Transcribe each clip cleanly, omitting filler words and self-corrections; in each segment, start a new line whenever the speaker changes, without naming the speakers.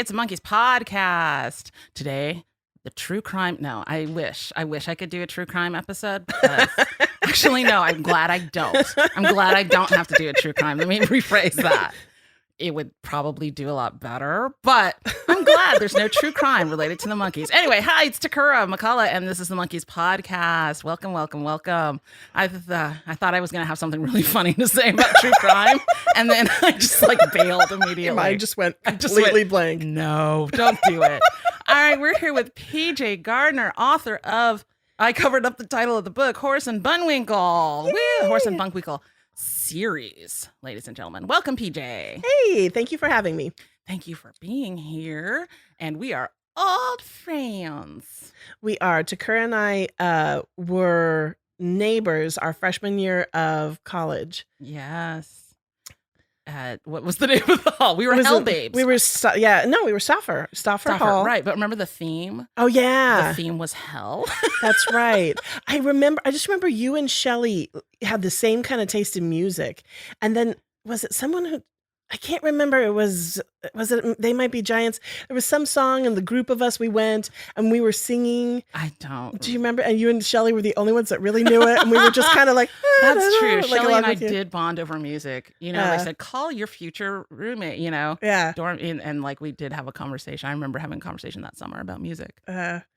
It's a Monkees podcast. Today, the true crime. No, I wish I could do a true crime episode. Because actually, no, I'm glad I don't. I'm glad I don't have to do a true crime. Let me rephrase that. It would probably do a lot better, but I'm glad there's no true crime related to the Monkees. Anyway, hi, it's Tekurah McCullough, and this is the Monkees podcast. Welcome, welcome, welcome. I thought I was going to have something really funny to say about true crime, and then I just bailed immediately.
Mine just went completely blank.
No, don't do it. All right, we're here with PJ Gardner, author of, I covered up the title of the book, Horace and Bunwinkle. Woo, Horace and Bunwinkle series, ladies and gentlemen. Welcome, PJ.
Hey, thank you for having me.
Thank you for being here. And we are old friends.
We are. Tekurah and I were neighbors our freshman year of college.
Yes. What was the name of the hall? We were Hell Babes.
We were, we were Stauffer Hall.
Right, but remember the theme?
Oh, yeah.
The theme was hell.
That's right. I just remember you and Shelley had the same kind of taste in music. And then was it someone who, I can't remember, was it They Might Be Giants? There was some song and the group of us, we went and we were singing.
I don't.
Do you remember? And you and Shelley were the only ones that really knew it. And we were just kind of like,
that's true. Shelley and I did bond over music. You know, they said, call your future roommate, you know.
Yeah.
Dorm, and we did have a conversation. I remember having a conversation that summer about music.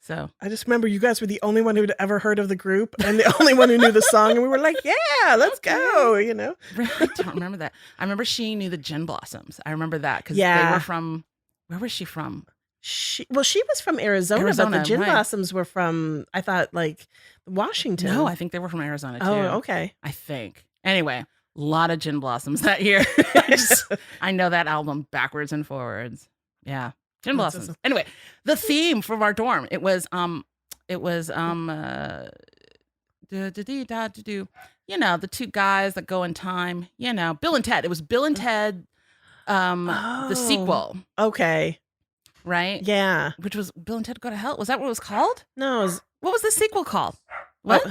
So
I just remember you guys were the only one who'd ever heard of the group and the only one who knew the song. And we were like, yeah, let's go, you know.
I don't remember that. I remember she knew the Gin Blossoms. I remember that because they were from, where was she from?
She was from Arizona, but the Gin Blossoms were from, I thought, Washington.
No, I think they were from Arizona too.
Oh, okay.
I think. Anyway, a lot of Gin Blossoms that year. I know that album backwards and forwards. Yeah. Gin Blossoms. Anyway, the theme from our dorm, it was you know, the two guys that go in time, you know, Bill and Ted. It was Bill and Ted, the sequel.
Okay.
Right?
Yeah.
Which was Bill and Ted Go to Hell. Was that what it was called?
No.
What was the sequel called? What?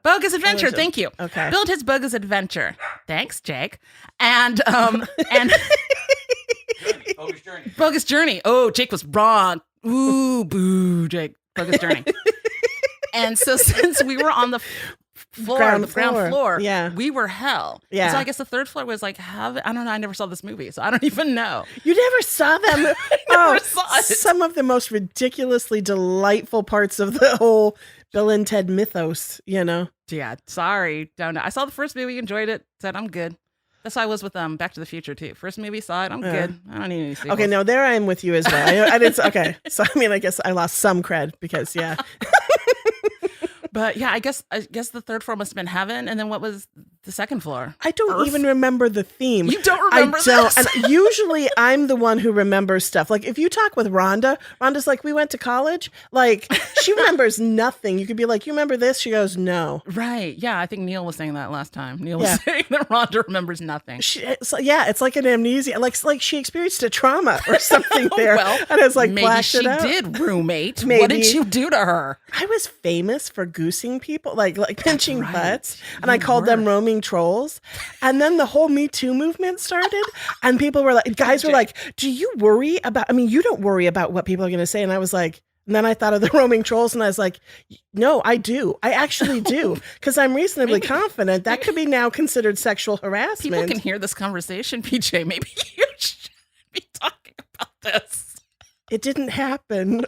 Bogus Adventure. Thank you.
Okay.
Bill and Ted's Bogus Adventure. Thanks, Jake. And
Bogus Journey.
Bogus Journey. Oh, Jake was wrong. Ooh, boo, Jake. Bogus Journey. And so since we were on the ground floor,
yeah,
we were hell.
Yeah.
So I guess the third floor was heaven. I don't know. I never saw this movie, so I don't even know.
You never saw them?
I never saw it.
Some of the most ridiculously delightful parts of the whole Bill and Ted mythos, you know?
Yeah. Sorry. Don't know. I saw the first movie, enjoyed it, said I'm good. That's how I was with Back to the Future too. First movie, saw it, I'm good. I don't need any sequels.
Okay, no, there I am with you as well. I did. Okay, so I mean, I guess I lost some cred because yeah.
But yeah, I guess the third floor must have been heaven, and then what was the second floor?
I don't even remember the theme.
You don't remember this?
And usually I'm the one who remembers stuff. Like if you talk with Rhonda's like, we went to college. Like she remembers nothing. You could be like, you remember this? She goes, no.
Right. Yeah, I think Neil was saying that last time. Neil was saying that Rhonda remembers nothing.
It's like an amnesia. Like she experienced a trauma or something there.
Well,
and it's like,
maybe she did, roommate. Maybe. What did you do to her?
I was famous for goosing people, like pinching butts, and I called them roaming trolls. And then the whole Me Too movement started, and people were like, guys were like, do you worry about, I mean, you don't worry about what people are going to say. And I was like, and then I thought of the roaming trolls, and I was like, no, I do. I actually do. Because I'm reasonably confident that could be now considered sexual harassment.
People can hear this conversation, PJ. Maybe you should be talking about this.
It didn't happen.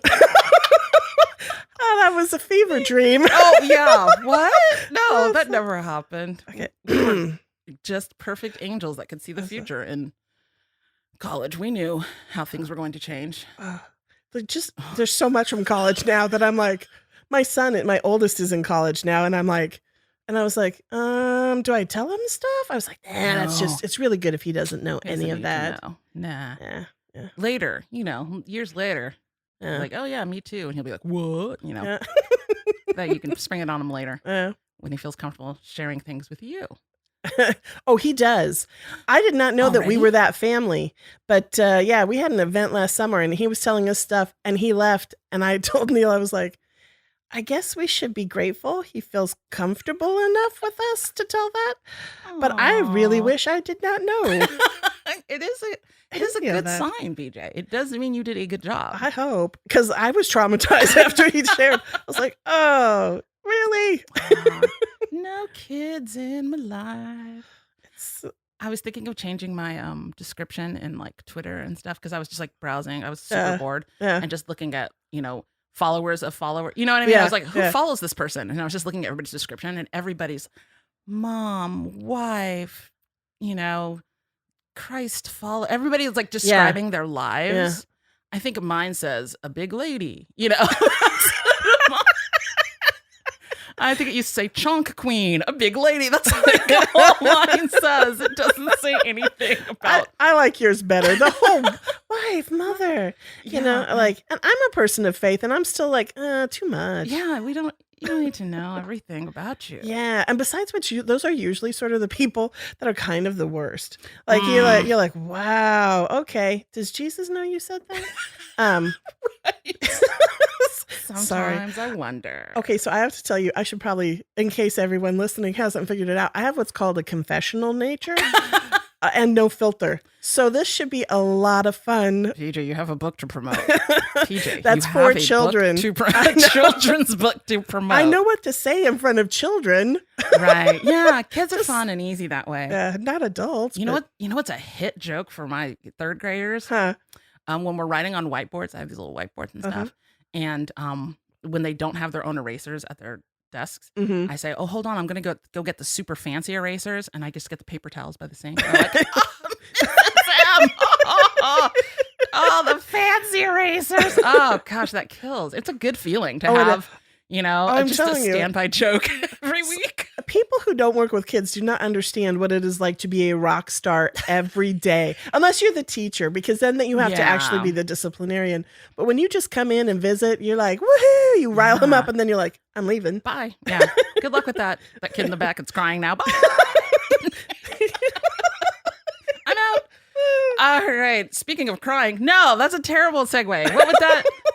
Oh, that was a fever dream.
Oh, yeah. What? No, that never happened.
Okay.
We were just perfect angels that could see the future. In college, we knew how things were going to change.
There's so much from college now that I'm like, my oldest is in college now, and I'm like, and I was like, do I tell him stuff? I was like, that's just, it's really good if he doesn't know any of that.
Nah.
Yeah.
Later, years later. Like, oh yeah, me too. And he'll be like, what? That you can spring it on him later when he feels comfortable sharing things with you.
Oh, he does. I did not know that we were that family. But we had an event last summer and he was telling us stuff and he left. And I told Neil, I was like, I guess we should be grateful he feels comfortable enough with us to tell that. But I really
Aw.
wish I did not know.
It is a
Any of
good
that.
sign, BJ. It does mean you did a good job.
I hope. Because I was traumatized after he shared. I was like, oh, really?
Aw, no kids in my life.
It's,
I was thinking of changing my description in like Twitter and stuff because I was just like browsing. I was super bored
yeah.
and just looking at, followers of followers. You know what I mean? I was like, who follows this person? And I was just looking at everybody's description and everybody's mom, wife, Christ follow. Everybody is like describing their lives.
Yeah.
I think mine says a big lady, I think it used to say chunk queen, a big lady. That's like all mine says. It doesn't say anything about.
I like yours better. The whole wife, mother, and I'm a person of faith, and I'm still like, too much.
Yeah, you don't need to know everything about you.
Yeah, and besides which, those are usually sort of the people that are kind of the worst. Like you're like, wow, okay. Does Jesus know you said that?
Sometimes I wonder.
Okay, so I have to tell you, I should probably, in case everyone listening hasn't figured it out, I have what's called a confessional nature and no filter. So this should be a lot of fun.
PJ, you have a book to promote. PJ,
that's
you
for
have a
children.
Children's book to promote.
I know what to say in front of children.
Right. Yeah, kids are fun and easy that way.
Not adults.
You know what? You know what's a hit joke for my third graders?
Huh?
When we're writing on whiteboards, I have these little whiteboards and stuff. And when they don't have their own erasers at their desks, I say, "Oh, hold on, I'm gonna go get the super fancy erasers," and I just get the paper towels by the sink. They're like, Sam, oh, the fancy erasers. Oh gosh, that kills. It's a good feeling to have, just a standby joke every week.
People who don't work with kids do not understand what it is like to be a rock star every day, unless you're the teacher, because then you have to actually be the disciplinarian. But when you just come in and visit, you're like, woohoo, you rile them up, and then you're like, I'm leaving.
Bye. Yeah. Good luck with that. That kid in the back that's crying now. Bye. I'm out. All right. Speaking of crying, no, that's a terrible segue. What would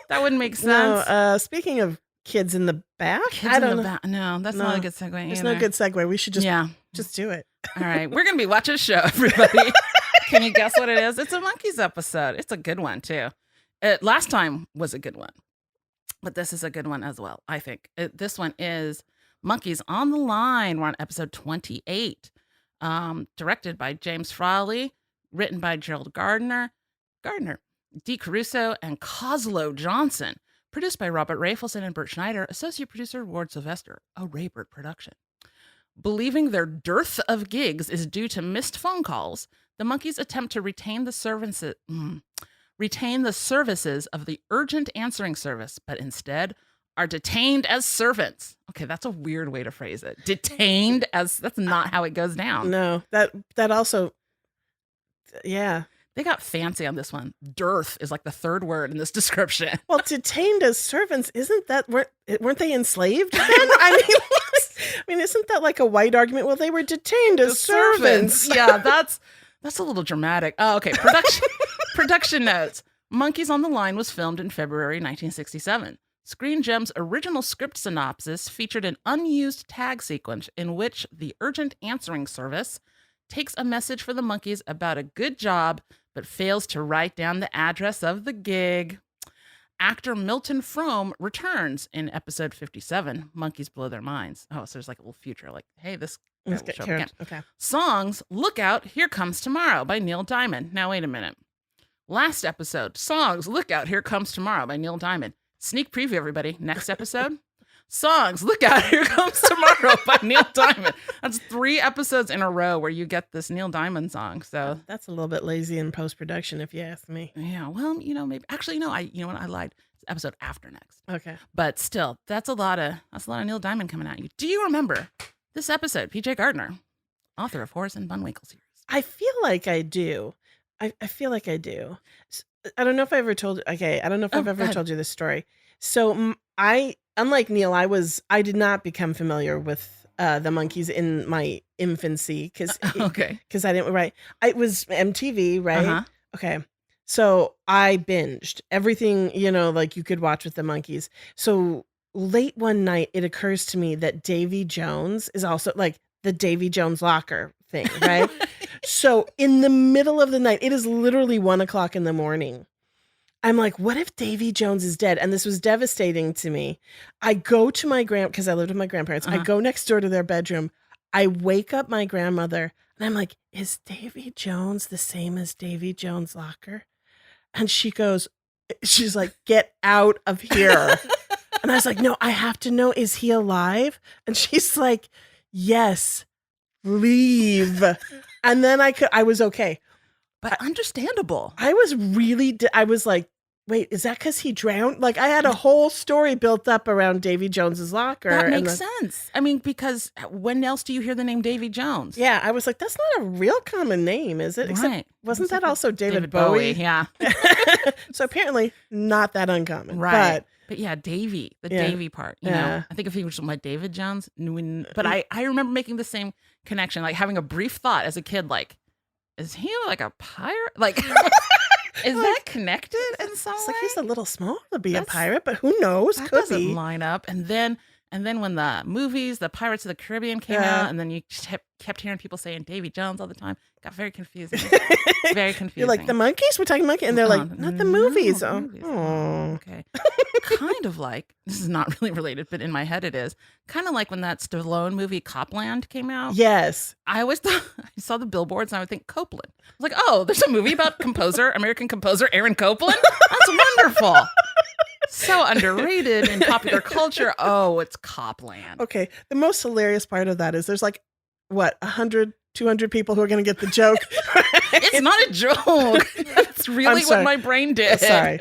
that wouldn't make sense.
No, speaking of kids in the back,
I don't know. No, that's not a good segue.
There's no good segue. We should just do it.
All right. We're going to be watching a show, everybody. Can you guess what it is? It's a Monkees episode. It's a good one, too. Last time was a good one, but this is a good one as well, I think. This one is Monkees on the Line. We're on episode 28, directed by James Frawley, written by Gerald Gardner, Dee Caruso, and Coslow Johnson. Produced by Robert Rafelson and Bert Schneider, associate producer Ward Sylvester, a Raybert production. Believing their dearth of gigs is due to missed phone calls, the Monkees attempt to retain the services of the urgent answering service, but instead are detained as servants. Okay, that's a weird way to phrase it. Detained as, that's not how it goes down.
No, that also, yeah.
They got fancy on this one. Dearth is like the third word in this description.
Well, detained as servants, weren't they enslaved then? I mean, isn't that like a white argument? Well, they were detained as servants.
Yeah, that's a little dramatic. Oh, okay. Production notes. Monkees on the Line was filmed in February 1967. Screen Gem's original script synopsis featured an unused tag sequence in which the urgent answering service takes a message for the Monkees about a good job, but fails to write down the address of the gig. Actor Milton Frome returns in episode 57, Monkees Blow Their Minds. Oh, so there's like a little future, like, hey, this guy will show up again.
Okay.
Songs, Look Out, Here Comes Tomorrow by Neil Diamond. Now, wait a minute. Last episode, Songs, Look Out, Here Comes Tomorrow by Neil Diamond. Sneak preview, everybody. Next episode, Songs, Look Out, Here Comes Tomorrow by Neil Diamond. That's 3 episodes in a row where you get this Neil Diamond song. So
that's a little bit lazy in post-production, if you ask me.
Yeah, well, maybe. Actually, no, you know what? I lied. It's the episode after next.
Okay.
But still, that's a lot of Neil Diamond coming at you. Do you remember this episode, PJ Gardner, author of Horace and Bunwinkle series?
I feel like I do. I feel like I do. I don't know if I ever told. Okay, I don't know if I've ever told you this story. So unlike Neil, I did not become familiar with the Monkees in my infancy because I didn't write. It was MTV, right?
Uh-huh.
Okay, so I binged everything like you could watch with the Monkees. So late one night, it occurs to me that Davy Jones is also like the Davy Jones locker thing, right? So in the middle of the night, it is literally 1:00 in the morning. I'm like, what if Davy Jones is dead? And this was devastating to me. I go to my because I lived with my grandparents. I go next door to their bedroom. I wake up my grandmother and I'm like, is Davy Jones the same as Davy Jones' locker? And she's like, get out of here. And I was like, no, I have to know, is he alive? And she's like, yes, leave. And then I was okay.
But understandable.
I was I was like, wait, is that because he drowned? Like, I had a whole story built up around Davy Jones's locker.
That makes sense. I mean, because when else do you hear the name Davy Jones?
Yeah, I was like, that's not a real common name, is it? Except, wasn't that also David Bowie?
Yeah.
So apparently not that uncommon.
Right. But yeah, Davy, the Davy part, you know, I think if he was my David Jones, but I remember making the same connection, like having a brief thought as a kid, like, is he like a pirate? Like, is that connected in some way?
Like he's a little small to be a pirate, but who knows?
That
Could
doesn't
be.
line up. And then when the movies, the Pirates of the Caribbean came out, and then you kept hearing people saying Davy Jones all the time, it got very confusing. Very confusing.
You're like, the Monkees? We're talking Monkey, and they're like, not the movies.
No,
Oh,
movies.
oh.
Okay. Kind of like, this is not really related, but in my head it is. Kind of like when that Stallone movie Copland came out.
Yes.
I always thought, I saw the billboards and I would think Copeland. I was like, oh, there's a movie about American composer Aaron Copland? That's wonderful. So underrated in popular culture. Oh, it's Copland.
Okay. The most hilarious part of that is there's like, what, 100, 200 people who are going to get the joke.
It's not a joke. That's really what my brain did.
Sorry.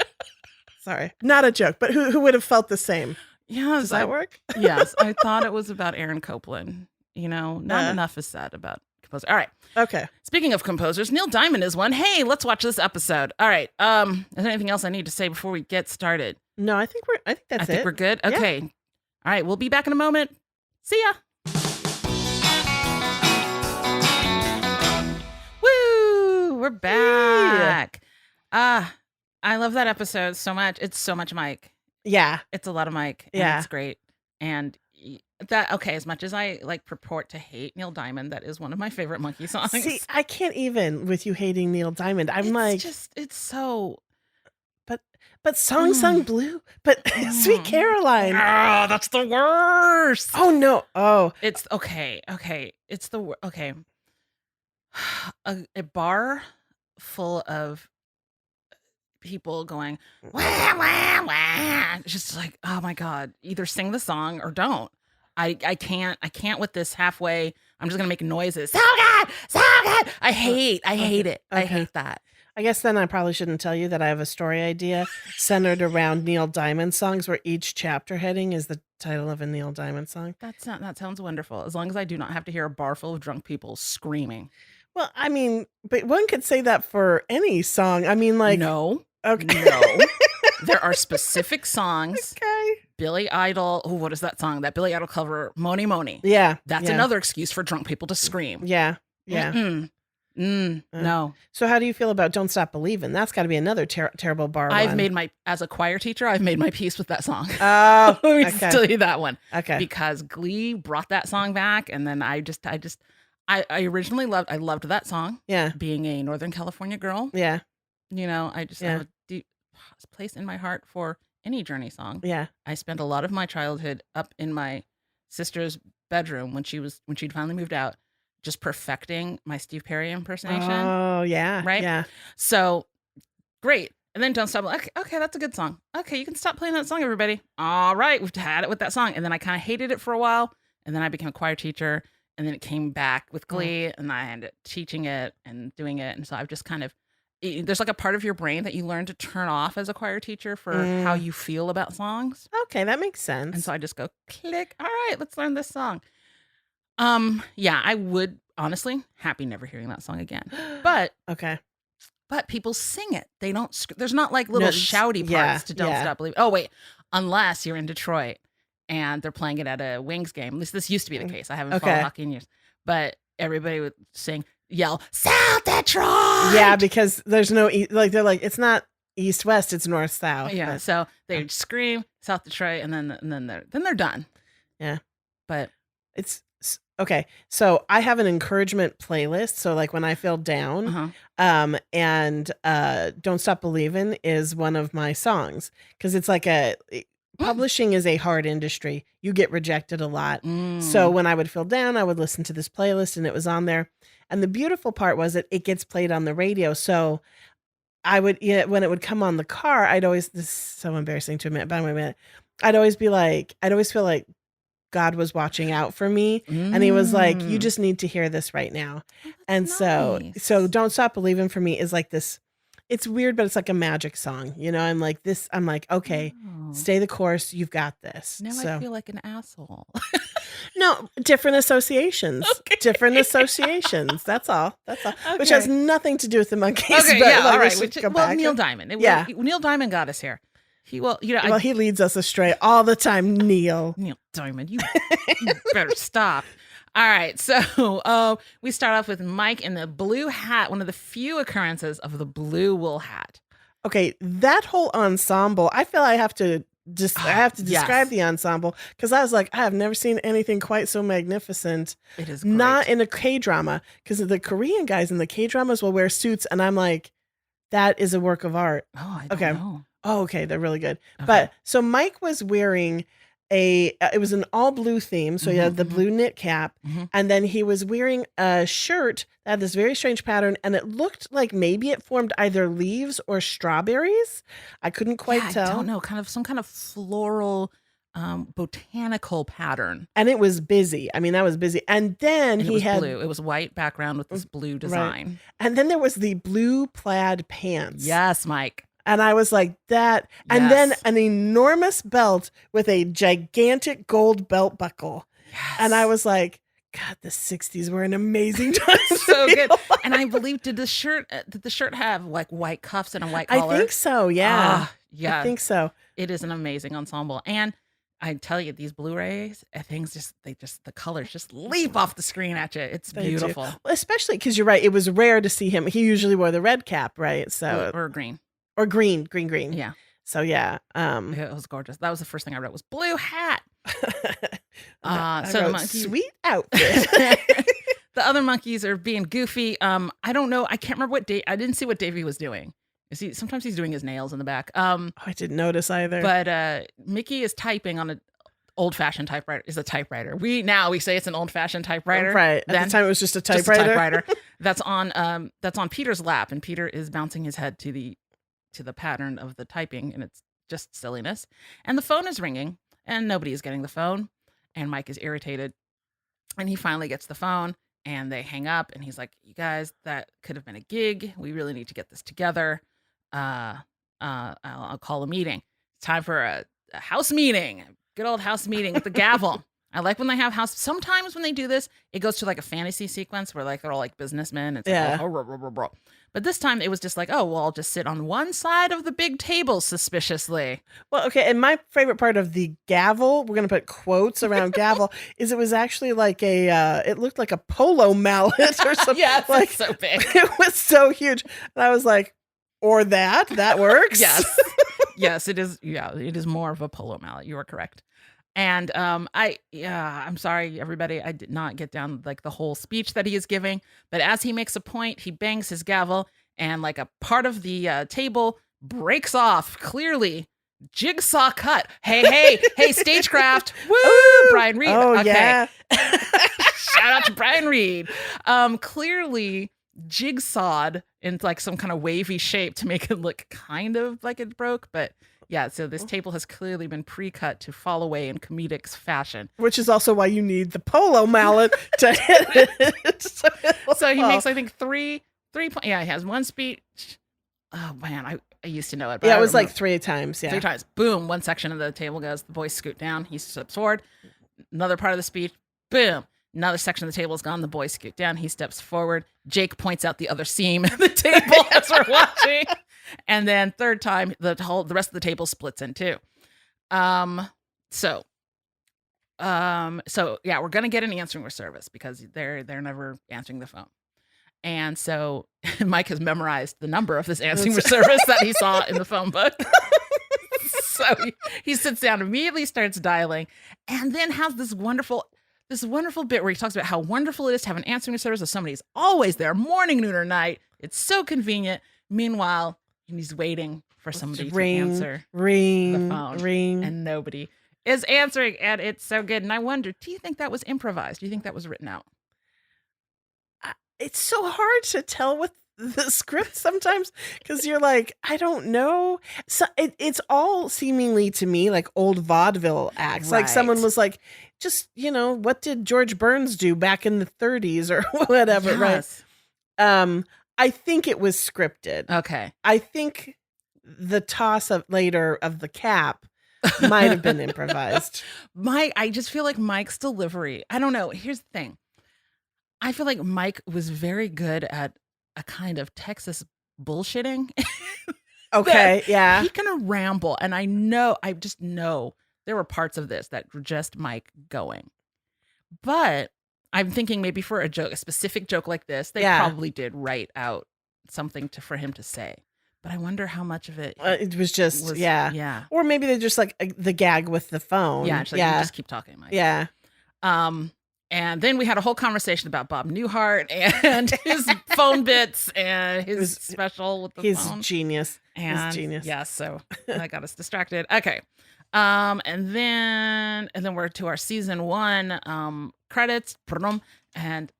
Not a joke, but who would have felt the same?
Yes.
Does that work?
Yes. I thought it was about Aaron Copeland. You know, not enough is said about composer. All right.
Okay.
Speaking of composers, Neil Diamond is one. Hey, let's watch this episode. All right. Is there anything else I need to say before we get started?
No, I think that's it.
I think we're good. Okay. Yeah. All right. We'll be back in a moment. See ya. Woo! We're back. I love that episode so much. It's so much Mike.
Yeah.
It's a lot of Mike.
Yeah.
It's great. And that, okay, as much as I like purport to hate Neil Diamond, that is one of my favorite Monkee songs.
See, I can't even with you hating Neil Diamond.
It's so.
But Song Sung Blue, but Sweet Caroline.
Oh, that's the worst.
Oh, no. Oh.
It's okay. Okay. It's the okay. A bar full of people going wah, wah, wah. It's just like, oh my God, either sing the song or don't. I can't with this halfway. I'm just gonna make noises. So good, so good. I hate it. Okay. I hate that.
I guess then I probably shouldn't tell you that I have a story idea centered around Neil Diamond songs where each chapter heading is the title of a Neil Diamond song.
That sounds wonderful. As long as I do not have to hear a bar full of drunk people screaming.
Well, I mean, but one could say that for any song. I mean, like,
no.
Okay.
No. There are specific songs.
Okay.
Billy Idol. Oh, what is that song? That Billy Idol cover, Moni Moni.
Yeah.
That's another excuse for drunk people to scream.
Yeah. Yeah.
No.
So how do you feel about Don't Stop Believin'? That's got to be another terrible bar one.
As a choir teacher, I've made my peace with that song.
Oh,
Let me tell you that one.
Okay.
Because Glee brought that song back. And then I originally loved that song.
Yeah.
Being a Northern California girl.
Yeah.
You know, I just have a deep place in my heart for any Journey song.
Yeah.
I spent a lot of my childhood up in my sister's bedroom when she'd finally moved out, just perfecting my Steve Perry impersonation.
Oh, yeah.
Right?
Yeah.
So, great. And then Don't Stop. Okay, that's a good song. Okay, you can stop playing that song, everybody. All right, we've had it with that song. And then I kind of hated it for a while. And then I became a choir teacher. And then it came back with Glee. And I ended up teaching it and doing it. And so I've just kind of, there's like a part of your brain that you learn to turn off as a choir teacher for how you feel about songs.
Okay, that makes sense.
And so I just go, click. All right, let's learn this song. Yeah, I would honestly happy never hearing that song again. But
okay.
But people sing it. They don't. There's not like little shouty parts to Don't Stop Believing. Oh wait, unless you're in Detroit and they're playing it at a Wings game. At least this used to be the case. I haven't followed hockey in years, but everybody would yell South Detroit.
Yeah, because there's no they're like it's not East west, it's north south.
Yeah,
but-
so they scream South Detroit, and then they're done.
Yeah.
But
It's okay. So I have an encouragement playlist. So like when I feel down, and Don't Stop Believin' is one of my songs, because it's like publishing is a hard industry. You get rejected a lot. So when I would feel down, I would listen to this playlist, and it was on there. And the beautiful part was that it gets played on the radio. So I would, when it would come on the car, this is so embarrassing to admit, but wait a minute. I'd always feel like God was watching out for me. And he was like, you just need to hear this right now. And so Don't Stop Believin' for me is like this, it's weird, but it's like a magic song. I'm like, okay, stay the course. You've got this.
Now
So
I feel like an asshole.
no, different associations, different associations. That's all. Which has nothing to do with the Monkees.
Okay,
but
yeah,
like,
all right.
we should go
Neil
back.
Diamond. Neil Diamond got us here. He
leads us astray all the time, Neil.
Neil Diamond, you better stop. All right, so we start off with Mike in the blue hat, one of the few occurrences of the blue wool hat.
Okay, that whole ensemble, I feel I have to describe the ensemble, because I was like, I have never seen anything quite so magnificent.
It is great.
Not in a K-drama, because the Korean guys in the K-dramas will wear suits, and I'm like, that is a work of art.
Oh, I don't know.
Oh, okay, they're really good.
Okay.
But so Mike was wearing it was an all blue theme. So he had the blue knit cap, and then he was wearing a shirt that had this very strange pattern, and it looked like maybe it formed either leaves or strawberries. I couldn't quite tell.
I don't know, kind of some kind of floral botanical pattern.
And it was busy. I mean, that was busy. And then
he had blue. It was white background with this blue design. Right.
And then there was the blue plaid pants.
Yes, Mike.
And I was like, that. And then an enormous belt with a gigantic gold belt buckle.
Yes.
And I was like, God, the 60s were an amazing time.
So good. And I believe, did the shirt have like white cuffs and a white collar?
I think so, yeah.
Yeah.
I think so.
It is an amazing ensemble. And I tell you, these Blu-rays, things the colors just leap off the screen at you. It's beautiful.
Well, especially because you're right. It was rare to see him. He usually wore the red cap, right? So
or green.
Or green.
Yeah.
So yeah.
It was gorgeous. That was the first thing I wrote was blue hat.
So the Monkees, sweet outfit.
The other Monkees are being goofy. I don't know. I can't remember I didn't see what Davey was doing. Sometimes he's doing his nails in the back.
I didn't notice either.
But Mickey is typing on an old-fashioned typewriter. Is a typewriter. We say it's an old-fashioned typewriter.
Right. At the time it was just a typewriter.
That's on Peter's lap, and Peter is bouncing his head to the pattern of the typing, and it's just silliness. And the phone is ringing, and nobody is getting the phone, and Mike is irritated, and he finally gets the phone, and they hang up, and he's like, you guys, that could have been a gig. We really need to get this together. I'll call a meeting. It's time for a house meeting. Good old house meeting with the gavel. I like when they have sometimes when they do this, it goes to like a fantasy sequence where like they're all like businessmen. It's like, oh, but this time it was just like, oh, well, I'll just sit on one side of the big table suspiciously.
Well, okay. And my favorite part of the gavel, we're going to put quotes around gavel, is it was actually like it looked like a polo mallet or something.
Yeah,
like
so big.
It was so huge. And I was like, or that works.
Yes, it is. Yeah, it is more of a polo mallet. You are correct. And I'm sorry, everybody. I did not get down like the whole speech that he is giving. But as he makes a point, he bangs his gavel, and like a part of the table breaks off. Clearly, jigsaw cut. Hey, stagecraft. Woo, Brian Reed.
Oh, okay. Yeah.
Shout out to Brian Reed. Clearly jigsawed in like some kind of wavy shape to make it look kind of like it broke, but. Yeah, so this table has clearly been pre-cut to fall away in comedic fashion.
Which is also why you need the polo mallet to hit it.
So he makes, I think, three points. Yeah, he has one speech. Oh, man, I used to know it. But
yeah, it was like 3 times. Yeah.
3 times. Boom, one section of the table goes. The boys scoot down. He steps forward. Another part of the speech. Boom. Another section of the table is gone. The boys scoot down. He steps forward. Jake points out the other seam of the table as we're watching. And then third time, the rest of the table splits in two. So yeah, we're gonna get an answering service because they're never answering the phone. And so Mike has memorized the number of this answering service that he saw in the phone book. So he sits down, immediately starts dialing, and then has this wonderful bit where he talks about how wonderful it is to have an answering service of somebody's always there, morning, noon, or night. It's so convenient. Meanwhile, he's waiting for somebody to answer the phone. And nobody is answering, and it's so good. And I wonder, do you think that was improvised? Do you think that was written out?
It's so hard to tell with the script sometimes because you're like, I don't know. So it's all seemingly to me like old vaudeville acts.
Right.
Like someone was like, just, what did George Burns do back in the 30s or whatever,
Yes.
right? I think it was scripted.
Okay.
I think the toss of later of the cap might have been improvised.
I just feel like Mike's delivery, I don't know. Here's the thing. I feel like Mike was very good at a kind of Texas bullshitting.
Okay, yeah.
He can ramble. And I just know there were parts of this that were just Mike going. But I'm thinking maybe for a specific joke like this, they probably did write out something for him to say. But I wonder how much of it
it was just, yeah. Or maybe they just like the gag with the phone.
Yeah, you just keep talking, Mike.
Yeah.
And then we had a whole conversation about Bob Newhart and his phone bits and his special with the phone.
He's genius.
He's genius. Yeah, so that got us distracted. Okay. And then we're to our season 1 credits. And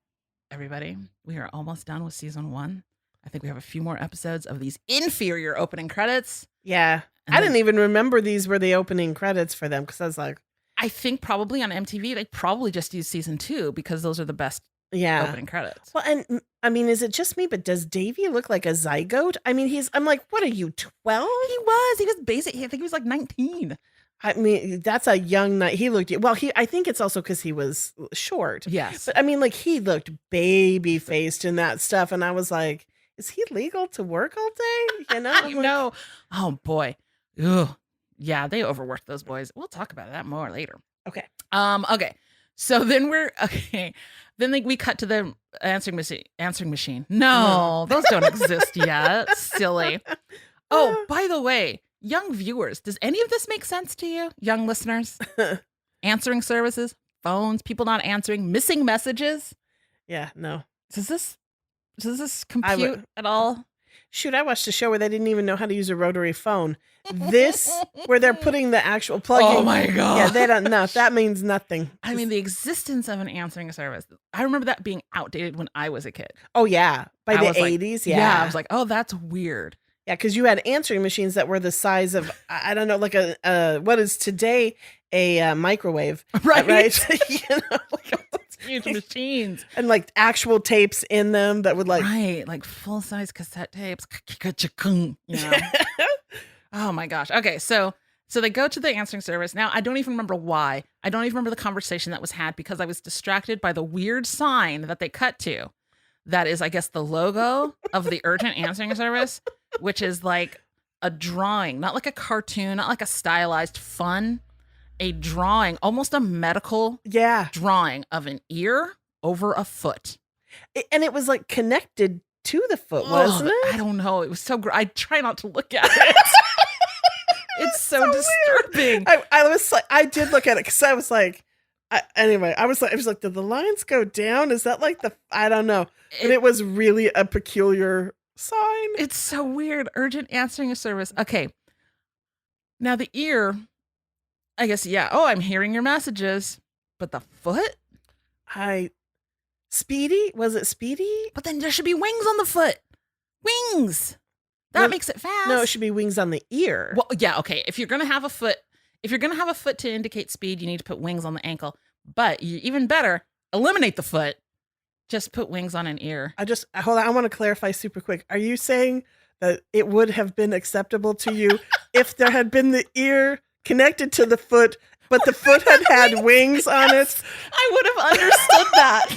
everybody, we are almost done with season 1. I think we have a few more episodes of these inferior opening credits.
Yeah. I didn't even remember these were the opening credits for them because I was like,
I think probably on MTV, they probably just use season 2 because those are the best opening credits.
Well, and I mean, is it just me, but does Davey look like a zygote? I mean, I'm like, what are you, 12?
He was basic. I think he was like 19.
I mean, that's a young night. He looked, well, I think it's also because he was short.
Yes.
But I mean, like he looked baby faced in that stuff. And I was like, is he legal to work all day?
No. Oh boy. Ugh. Yeah, they overworked those boys. We'll talk about that more later.
Okay.
Okay. So then Then we cut to the answering machine. No, those don't exist yet. Silly. Oh, by the way, young viewers, does any of this make sense to you, young listeners? Answering services, phones, people not answering, missing messages.
Yeah, no.
Does this compute at all?
Shoot, I watched a show where they didn't even know how to use a rotary phone. This, where they're putting the actual plug in.
Oh my God.
Yeah, they don't know. That means nothing.
I mean, the existence of an answering service. I remember that being outdated when I was a kid.
Oh, yeah. By the 80s, yeah.
Yeah, I was like, oh, that's weird.
Yeah, because you had answering machines that were the size of, I don't know, like what is today a microwave.
Right?
Huge
machines
and like actual tapes in them that would
like full-size cassette tapes. Oh my gosh. Okay, so they go to the answering service. Now I don't even remember why. I don't even remember the conversation that was had because I was distracted by the weird sign that they cut to. That is, I guess, the logo of the urgent answering service, which is like a drawing, not like a cartoon, not like a stylized fun. A drawing, almost a medical drawing of an ear over a foot.
And it was like connected to the foot, wasn't it?
I don't know. It was so I try not to look at it. It's so disturbing.
I was like, I did look at it because I was like, I was like, did the lines go down? Is that like I don't know. And it was really a peculiar sign.
It's so weird. Urgent answering service. Okay. Now the ear, I guess, yeah. Oh, I'm hearing your messages. But the foot?
Speedy? Was it Speedy?
But then there should be wings on the foot. Wings. That makes it fast.
No, it should be wings on the ear.
Well, yeah, okay. If you're gonna have a foot to indicate speed, you need to put wings on the ankle. But even better, eliminate the foot. Just put wings on an ear.
Hold on, I want to clarify super quick. Are you saying that it would have been acceptable to you if there had been the ear connected to the foot, but the foot had wings on it?
I would have understood that.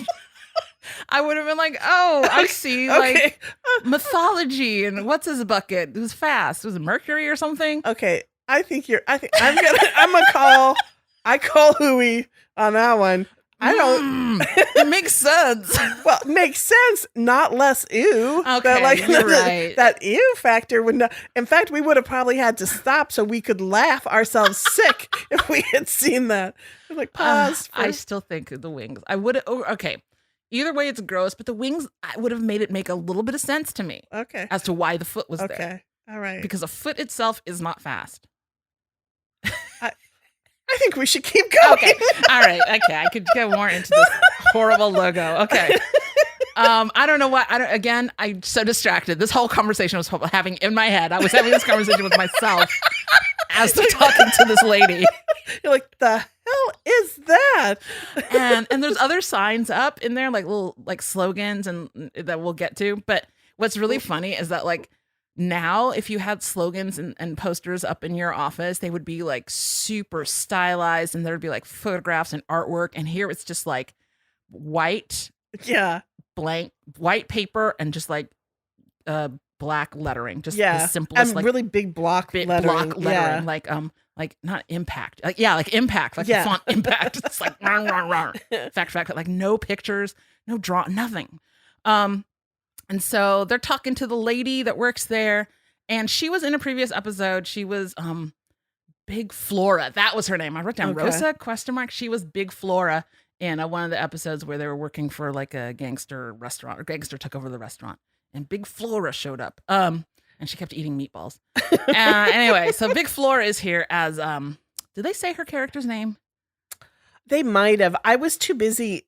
I would have been like, oh, I see, like mythology and what's his bucket? It was fast. Was it Mercury or something?
Okay, I call Huey on that one. I don't.
It makes sense.
Well, it makes sense. Not less ew.
Okay, you're right.
That ew factor would not. In fact, we would have probably had to stop so we could laugh ourselves sick if we had seen that. We're like, pause.
I still think the wings. I would. Okay. Either way, it's gross, but the wings, I would have made it make a little bit of sense to me.
Okay.
As to why the foot was there.
Okay. All right.
Because a foot itself is not fast.
I think we should keep going.
Okay. All right. Okay. I could go more into this horrible logo. Okay. I don't know what. Again, I'm so distracted. This whole conversation was having in my head. I was having this conversation with myself as they're talking to this lady.
You're like, the hell is that?
And there's other signs up in there, like little like slogans and that we'll get to. But what's really funny is that like now, if you had slogans and posters up in your office, they would be like super stylized and there'd be like photographs and artwork. And here it's just like white, blank, white paper and just like black lettering, just the simplest,
and
like
really big block lettering.
Like not impact, like impact, like the font impact. It's like fact, like no pictures, no draw, nothing. And so they're talking to the lady that works there, and she was in a previous episode. She was Big Flora. That was her name. I wrote down Rosa ? She was Big Flora in one of the episodes where they were working for like a gangster restaurant, or gangster took over the restaurant, and Big Flora showed up. And she kept eating meatballs. Anyway, so Big Flora is here as did they say her character's name?
They might have. I was too busy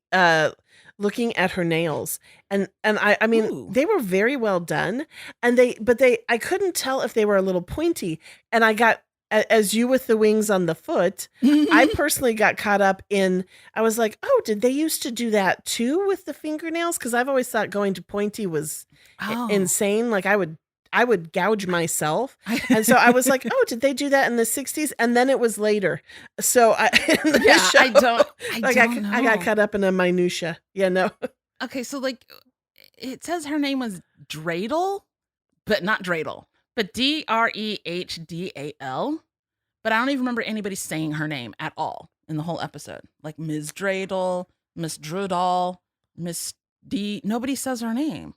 looking at her nails, and I mean,
Ooh.
They were very well done, and I couldn't tell if they were a little pointy, and I got, as you with the wings on the foot, I personally got caught up in, I was like, oh, did they used to do that too with the fingernails? Because I've always thought going to pointy was insane. Like I would gouge myself. And so I was like, oh, did they do that in the 60s? And then it was later. So I got caught up in a minutia. Yeah, no.
Okay, so like it says her name was Dreidel, but not Dreidel, but Drehdal. But I don't even remember anybody saying her name at all in the whole episode. Like Ms. Dreidel, Miss Drudal, Miss D. Nobody says her name.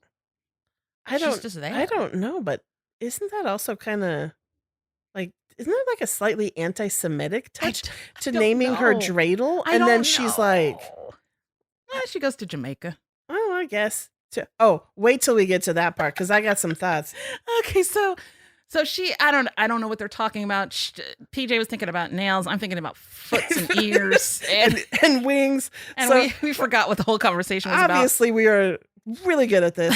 She's just there.
I don't know, but isn't that also kind of like, isn't that like a slightly anti-Semitic touch to naming her Dreidel? And then she's like,
she goes to Jamaica.
Oh, I guess. Wait till we get to that part, because I got some thoughts.
Okay, so she, I don't know what they're talking about. PJ was thinking about nails. I'm thinking about foots and ears
and wings.
And so, we forgot what the whole conversation was about.
Obviously, we are really good at this.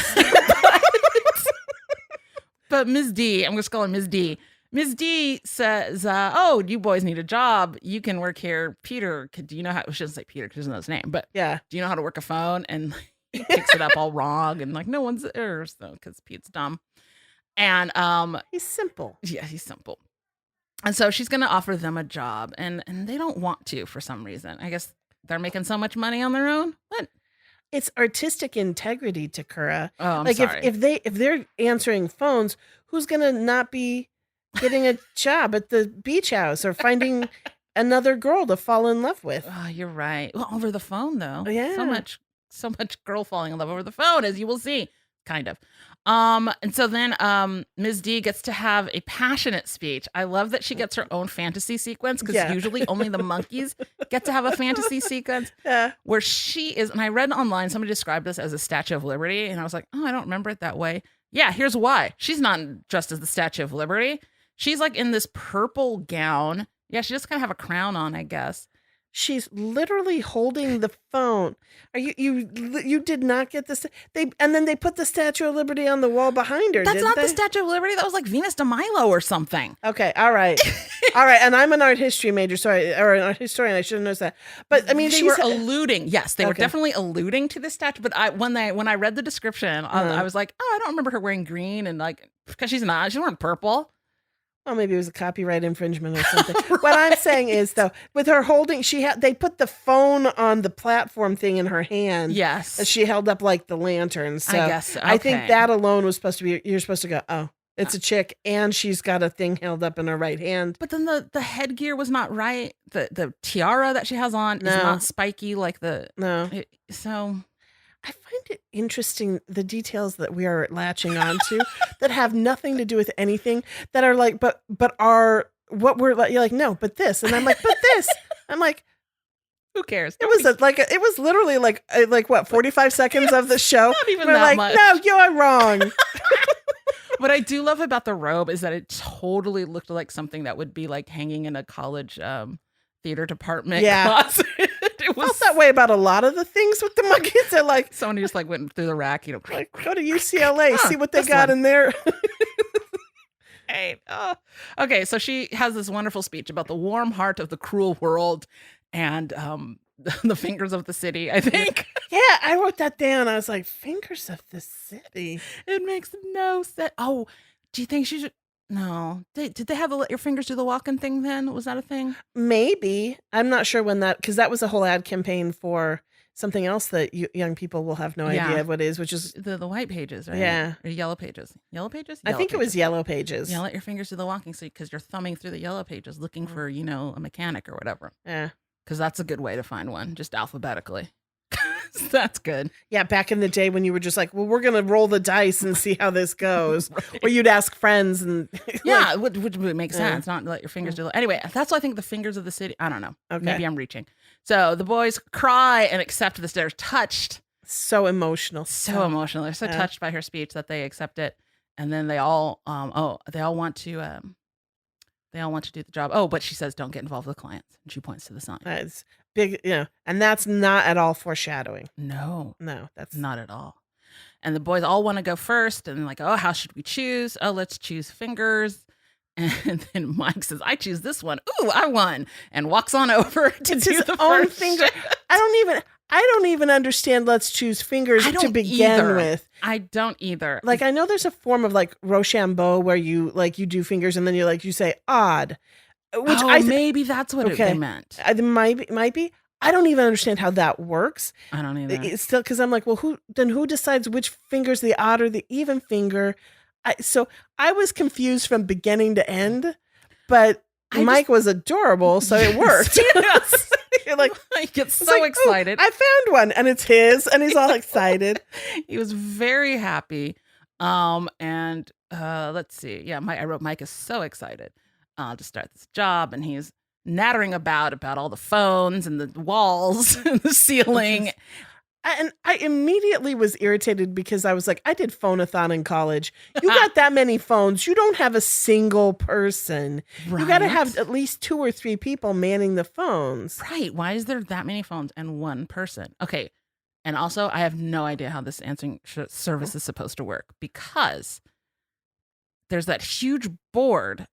But Ms. D, I'm just calling Ms. D. Ms. D says, oh, you boys need a job. You can work here. Peter, do you know how, she doesn't say Peter because she doesn't know his name, but do you know how to work a phone? And he picks it up all wrong and like, no one's there, so because Pete's dumb. And
he's simple.
Yeah, he's simple. And so she's going to offer them a job, and they don't want to for some reason. I guess they're making so much money on their own. What?
It's artistic integrity, Tekurah.
Oh, I'm
like
sorry.
if they're answering phones, who's gonna not be getting a job at the beach house or finding another girl to fall in love with?
Oh, you're right. Well, over the phone though.
Yeah.
So much girl falling in love over the phone, as you will see. Kind of. And so then Ms. D gets to have a passionate speech. I love that she gets her own fantasy sequence, because usually only the Monkees get to have a fantasy sequence where she is, and I read online, somebody described this as a Statue of Liberty, and I was like, oh, I don't remember it that way. Yeah, here's why. She's not dressed as the Statue of Liberty. She's like in this purple gown. Yeah, she just kind of have a crown on, I guess.
She's literally holding the phone. Are you did not get this? And then they put the Statue of Liberty on the wall behind her.
That's not the Statue of Liberty. That was like Venus de Milo or something.
Okay, all right, all right. And I'm an art history major, or an art historian. I should have noticed that. But I mean,
they were alluding. Yes, they were definitely alluding to the statue. But when I read the description, I was like, oh, I don't remember her wearing green, and like, because she's wearing purple.
Well, maybe it was a copyright infringement or something. Right. What I'm saying is, though, with her holding, they put the phone on the platform thing in her hand.
Yes.
As she held up like the lantern. So
I guess. Okay.
I think that alone was supposed to be, you're supposed to go, oh, It's a chick, and she's got a thing held up in her right hand.
But then the headgear was not right. The tiara that she has on is not spiky like so.
I find it interesting the details that we are latching onto that have nothing to do with anything, that are like, but are what we're like. You're like, no, but this, and I'm like, but this. I'm like,
who cares?
It was literally like what 45 seconds of the show.
Not even
we're
that
like,
much.
No, you're wrong.
What I do love about the robe is that it totally looked like something that would be like hanging in a college theater department closet. It was
felt that way about a lot of the things with the Monkees. They're like,
somebody just like went through the rack, you know.
Like, go to UCLA, see what they got in there.
Hey, okay, so she has this wonderful speech about the warm heart of the cruel world and the fingers of the city, I think.
Yeah, I wrote that down. I was like, fingers of the city.
It makes no sense. Oh, do you think she should? No. Did they have a let your fingers do the walking thing then? Was that a thing?
Maybe. I'm not sure when because that was a whole ad campaign for something else that young people will have no idea what is, which is
the white pages, right?
Yeah.
Or yellow pages. Yellow pages?
I think it was yellow pages.
Yeah, let your fingers do the walking because you're thumbing through the yellow pages looking for, a mechanic or whatever.
Yeah.
Because that's a good way to find one, just alphabetically. That's good.
Yeah, back in the day when you were just like, well, we're going to roll the dice and see how this goes. Right. Or you'd ask friends and...
yeah, which would make sense, not let your fingers do it. Anyway, that's why I think the fingers of the city... I don't know. Okay. Maybe I'm reaching. So the boys cry and accept this. They're touched.
So emotional.
So emotional. They're so touched by her speech that they accept it. And then they all want to do the job. Oh, but she says, don't get involved with clients. And she points to the sign.
It's big, and that's not at all foreshadowing.
No,
that's
not at all. And the boys all want to go first. And like, oh, how should we choose? Oh, let's choose fingers. And then Mike says, I choose this one. Ooh, I won. And walks on over to do
his
the
own
first
finger. I don't even understand let's choose fingers to begin with.
I don't either.
Like, I know there's a form of like Rochambeau where you do fingers and then you say odd. Which
maybe that's what they meant.
It might be. I don't even understand how that works.
I don't either.
It's still, because I'm like, well, who decides which finger's the odd or the even finger? So I was confused from beginning to end, but Mike was adorable, so it worked.
Yes.
You're like,
he gets so excited.
I found one, and it's his, and he's all excited.
He was very happy. And let's see. Yeah, I wrote Mike is so excited to start this job, and he's nattering about all the phones and the walls and the ceiling.
And I immediately was irritated because I was like, I did phone-a-thon in college. You got that many phones. You don't have a single person. Right. You got to have at least 2 or 3 people manning the phones.
Right. Why is there that many phones and one person? Okay. And also, I have no idea how this answering service is supposed to work, because there's that huge board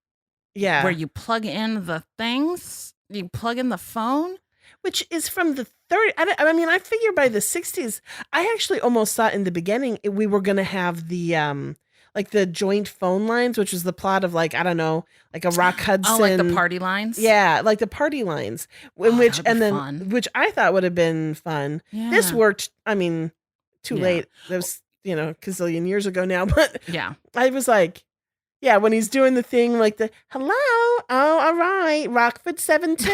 where you plug in the things, you plug in the phone.
Which is from the 30s. I figure by the 60s, I actually almost thought in the beginning we were going to have the like the joint phone lines, which was the plot of like, I don't know, like a Rock Hudson.
Oh, like the party lines?
Yeah, like the party lines. Which I thought would have been fun. Yeah. This worked, too late. That was, gazillion years ago now. But
yeah,
I was like, yeah, when he's doing the thing like the hello, oh, all right, Rockford 72,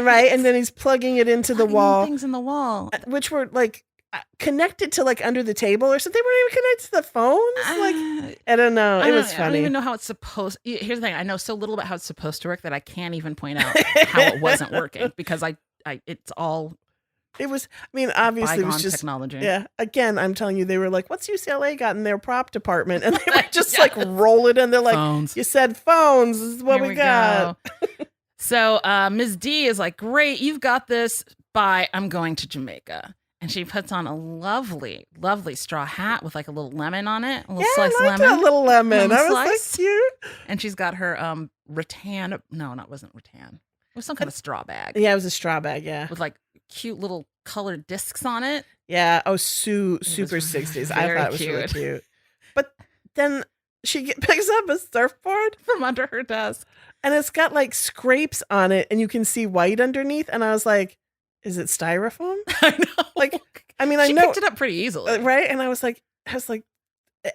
right, and then he's plugging it into the wall.
Things in the wall,
which were like connected to like under the table or something. They weren't even connected to the phones. Like, I don't know. It was funny.
I don't even know how it's supposed. Here's the thing: I know so little about how it's supposed to work that I can't even point out how it wasn't working, because it's all.
It was, obviously it was just
technology.
Yeah. Again, I'm telling you, they were like, what's UCLA got in their prop department? And they would just like roll it in. They're like,
phones.
You said phones. This is what we got.
So Ms. D is like, great, you've got this. Bye. I'm going to Jamaica. And she puts on a lovely, lovely straw hat with like a little lemon on it. A little sliced lemon.
A little lemon. I was
slice.
like, cute.
And she's got her rattan. No, it wasn't rattan. It was some kind of straw bag.
Yeah, it was a straw bag, yeah.
With like cute little colored discs on it.
Yeah. Oh, super 60s. I thought it was really cute. But then she picks up a surfboard
from under her desk.
And it's got like scrapes on it, and you can see white underneath. And I was like, is it styrofoam?
I know.
Like, I
she
know.
picked it up pretty easily.
Right? And I was like,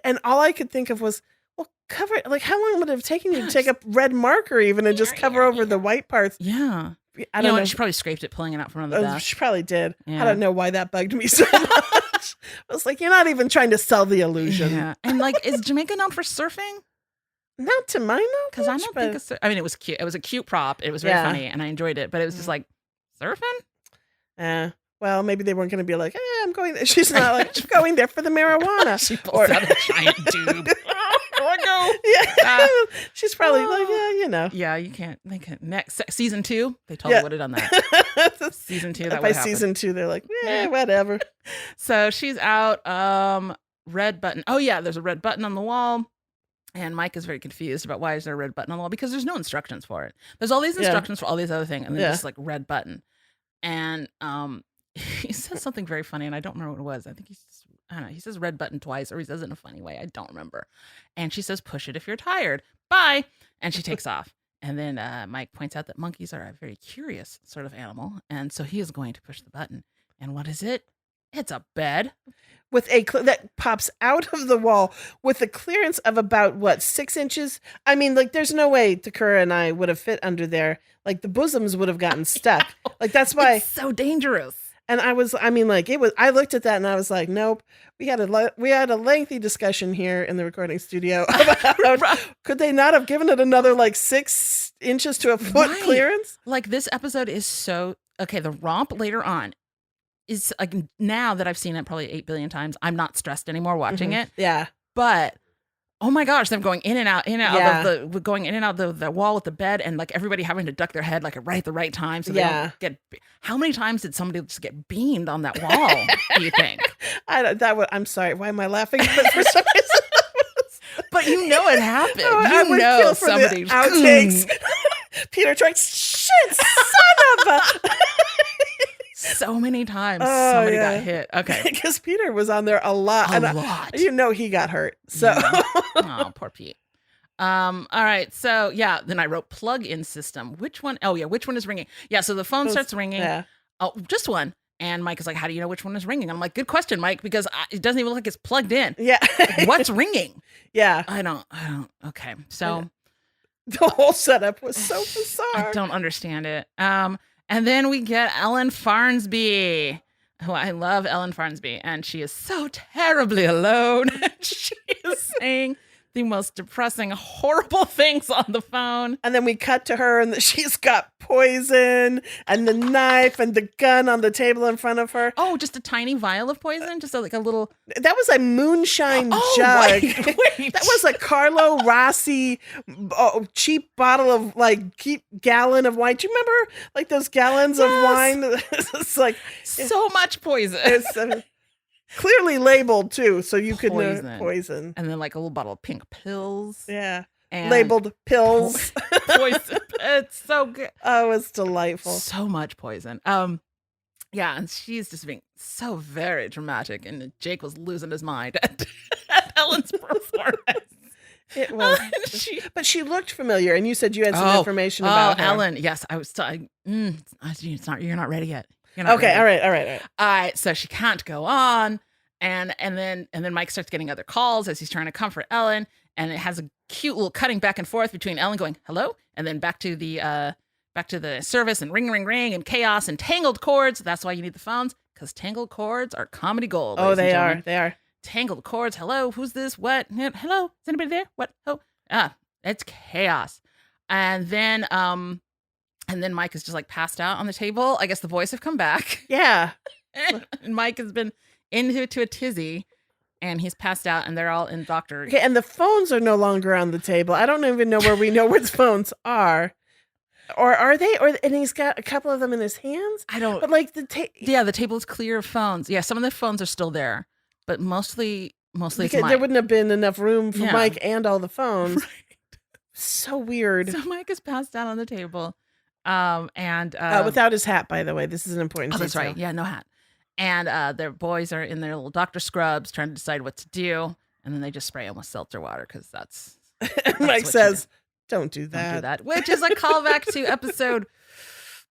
and all I could think of was, well, cover, like, how long would it have taken you to take a red marker even and just cover over the white parts?
Yeah.
I don't know.
She probably scraped it, pulling it out from under the desk.
She probably did.
Yeah.
I don't know why that bugged me so much. I was like, you're not even trying to sell the illusion.
Yeah. And like, is Jamaica known for surfing?
Not to my knowledge.
Because I don't think it's. I mean, it was cute. It was a cute prop. It was very funny, and I enjoyed it. But it was just like surfing.
Well, maybe they weren't going to be like, I'm going there. She's not like, I'm going there for the marijuana.
She pulls out a giant tube. I go.
Yeah. She's probably like, yeah,
Yeah, you can't. They can't. Next season 2, they totally would have done that. Season 2, that
by
would happen.
season 2, they're like, whatever.
So she's out. Red button. Oh yeah, there's a red button on the wall. And Mike is very confused about why is there a red button on the wall, because there's no instructions for it. There's all these instructions for all these other things, and then just like red button. And he says something very funny, and I don't remember what it was. I think I don't know. He says red button twice, or he says it in a funny way. I don't remember. And she says, "Push it if you're tired. Bye." And she takes off. And then Mike points out that monkeys are a very curious sort of animal, and so he is going to push the button. And what is it? It's a bed
with that pops out of the wall with a clearance of about 6 inches. I mean, like, there's no way Tekurah and I would have fit under there. Like, the bosoms would have gotten stuck. Like, that's why
it's so dangerous.
And I looked at that and I was like, nope. We had a lengthy discussion here in the recording studio about could they not have given it another 6 inches to a foot clearance?
Like, this episode is so okay. The romp later on is like, now that I've seen it probably 8 billion times, I'm not stressed anymore watching it.
Yeah.
But oh my gosh, them going in and out of going in and out of the wall with the bed, and like everybody having to duck their head like right at the right time so they don't get. How many times did somebody just get beamed on that wall? Do you think?
I'm sorry. Why am I laughing? But for some reason,
but you know it happened. You know somebody
outtakes. Peter tries. Shit, son of a.
So many times somebody got hit. Okay.
Because Peter was on there a lot.
A lot.
He got hurt. So
oh, poor Pete. All right. So then I wrote plug-in system. Which one? Oh yeah, which one is ringing? Yeah, so the phone starts ringing. Yeah. Oh, just one. And Mike is like, how do you know which one is ringing? I'm like, good question, Mike, because it doesn't even look like it's plugged in.
Yeah.
What's ringing?
Yeah.
I don't. Okay. So
the whole setup was so bizarre.
I don't understand it. And then we get Ellen Farnsby, who I love Ellen Farnsby, and she is so terribly alone. She is saying the most depressing, horrible things on the phone.
And then we cut to her, and she's got poison and the knife and the gun on the table in front of her.
Oh, just a tiny vial of poison? Just like a little...
That was a moonshine jug.
Wait.
That was a Carlo Rossi cheap bottle of gallon of wine. Do you remember like those gallons of wine? It's like
so much poison.
It's clearly labeled too, so you could know poison.
And then like a little bottle of pink pills.
Yeah.
And
labeled pills.
Poison. It's so good.
Oh, it's delightful.
So much poison. Yeah, and she's just being so very dramatic, and Jake was losing his mind at Ellen's performance.
It was, but she looked familiar, and you said you had some information about her.
Ellen. Yes, I was. You're not ready yet.
Okay, all right.
All right, so she can't go on, and then Mike starts getting other calls as he's trying to comfort Ellen, and it has a cute little cutting back and forth between Ellen going hello, and then back to the service, and ring, ring, ring, and chaos and tangled cords. That's why you need the phones, because tangled cords are comedy gold.
Oh, they are. They are.
Tangled cords. Hello, who's this? What? Hello, is anybody there? What? Oh, it's chaos. And then Mike is just like passed out on the table. I guess the boys have come back.
Yeah.
And Mike has been into a tizzy, and he's passed out, and they're all in doctor.
Okay, and the phones are no longer on the table. I don't even know where the phones are. Or are they? And he's got a couple of them in his hands?
I don't.
But like
the table is clear of phones. Yeah, some of the phones are still there, but mostly it's Mike.
There wouldn't have been enough room for Mike and all the phones. Right. So weird.
So Mike is passed out on the table.
Without his hat, by the way. This is an important detail.
That's right. Yeah, no hat. And their boys are in their little doctor scrubs trying to decide what to do, and then they just spray him with seltzer water because that's
Mike says, don't do that.
Don't do that. Which is a callback to episode,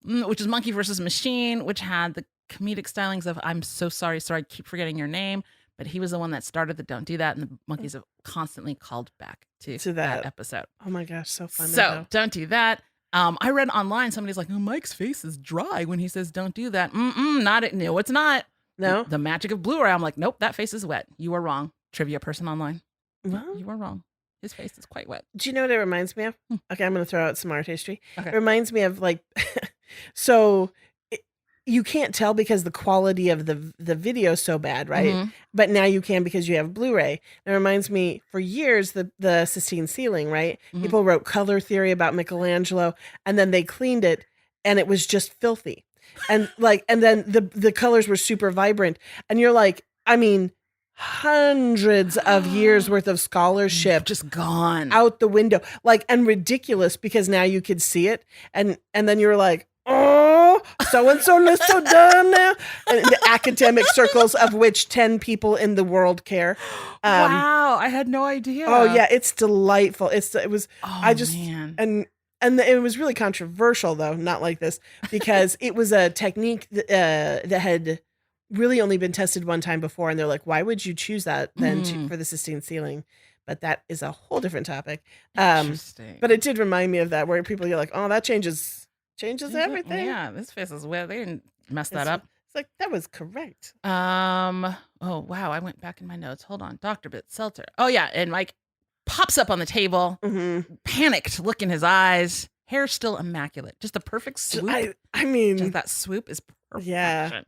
which is Monkey versus Machine, which had the comedic stylings of "I'm so sorry, I keep forgetting your name." but he was the one that started the "Don't do that," and the Monkees have constantly called back to that episode.
Oh my gosh, so funny.
So don't do that. I read online, somebody's like, "Oh, Mike's face is dry when he says don't do that." Not it. No, it's not.
No,
the magic of Blu-ray. I'm like, nope, that face is wet. You are wrong. Trivia person online.
Well,
you are wrong. His face is quite wet.
Do you know what it reminds me of? Okay, I'm going to throw out some art history.
Okay.
It reminds me of like, so you can't tell because the quality of the video is so bad, right?
Mm-hmm.
But now you can because you have Blu-ray. It reminds me, for years, the Sistine Ceiling, right?
Mm-hmm.
People wrote color theory about Michelangelo, and then they cleaned it, and it was just filthy. And then the colors were super vibrant. And you're like, I mean, hundreds of years worth of scholarship
just gone
out the window, like, and ridiculous because now you could see it, and then you're like, oh, so and so is so done now. And in the academic circles, of which 10 people in the world care.
Wow, I had no idea.
Oh yeah, it's delightful. It was.
Oh,
I just
man.
and it was really controversial though, not like this, because it was a technique that had really only been tested one time before, and they're like, why would you choose that then for the Sistine Ceiling? But that is a whole different topic.
Interesting.
But it did remind me of that, where people, you're like, oh, that changes everything.
Yeah, this face is wet. They didn't mess that up.
It's like, that was correct.
Oh wow, I went back in my notes. Hold on. Dr. Bitzelter. Oh yeah, and Mike pops up on the table, panicked look in his eyes, hair still immaculate, just a perfect swoop.
I mean,
just that swoop is perfection.
Yeah.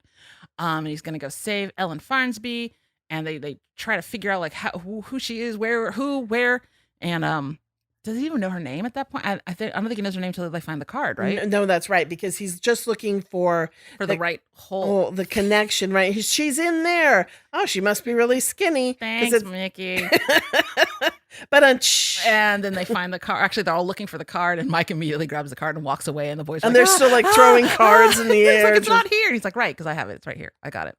And he's gonna go save Ellen Farnsby, and they try to figure out like who she is, where, and does he even know her name at that point? I don't think he knows her name until they find the card, right?
No, that's right, because he's just looking for
the right hole,
the connection, right? She's in there. Oh, she must be really skinny.
Thanks, Mickey.
But
and then they find the card. Actually, they're all looking for the card, and Mike immediately grabs the card and walks away. And the boys
they're still like throwing cards in the air.
He's like, it's not here. And he's like, right, because I have it. It's right here. I got it.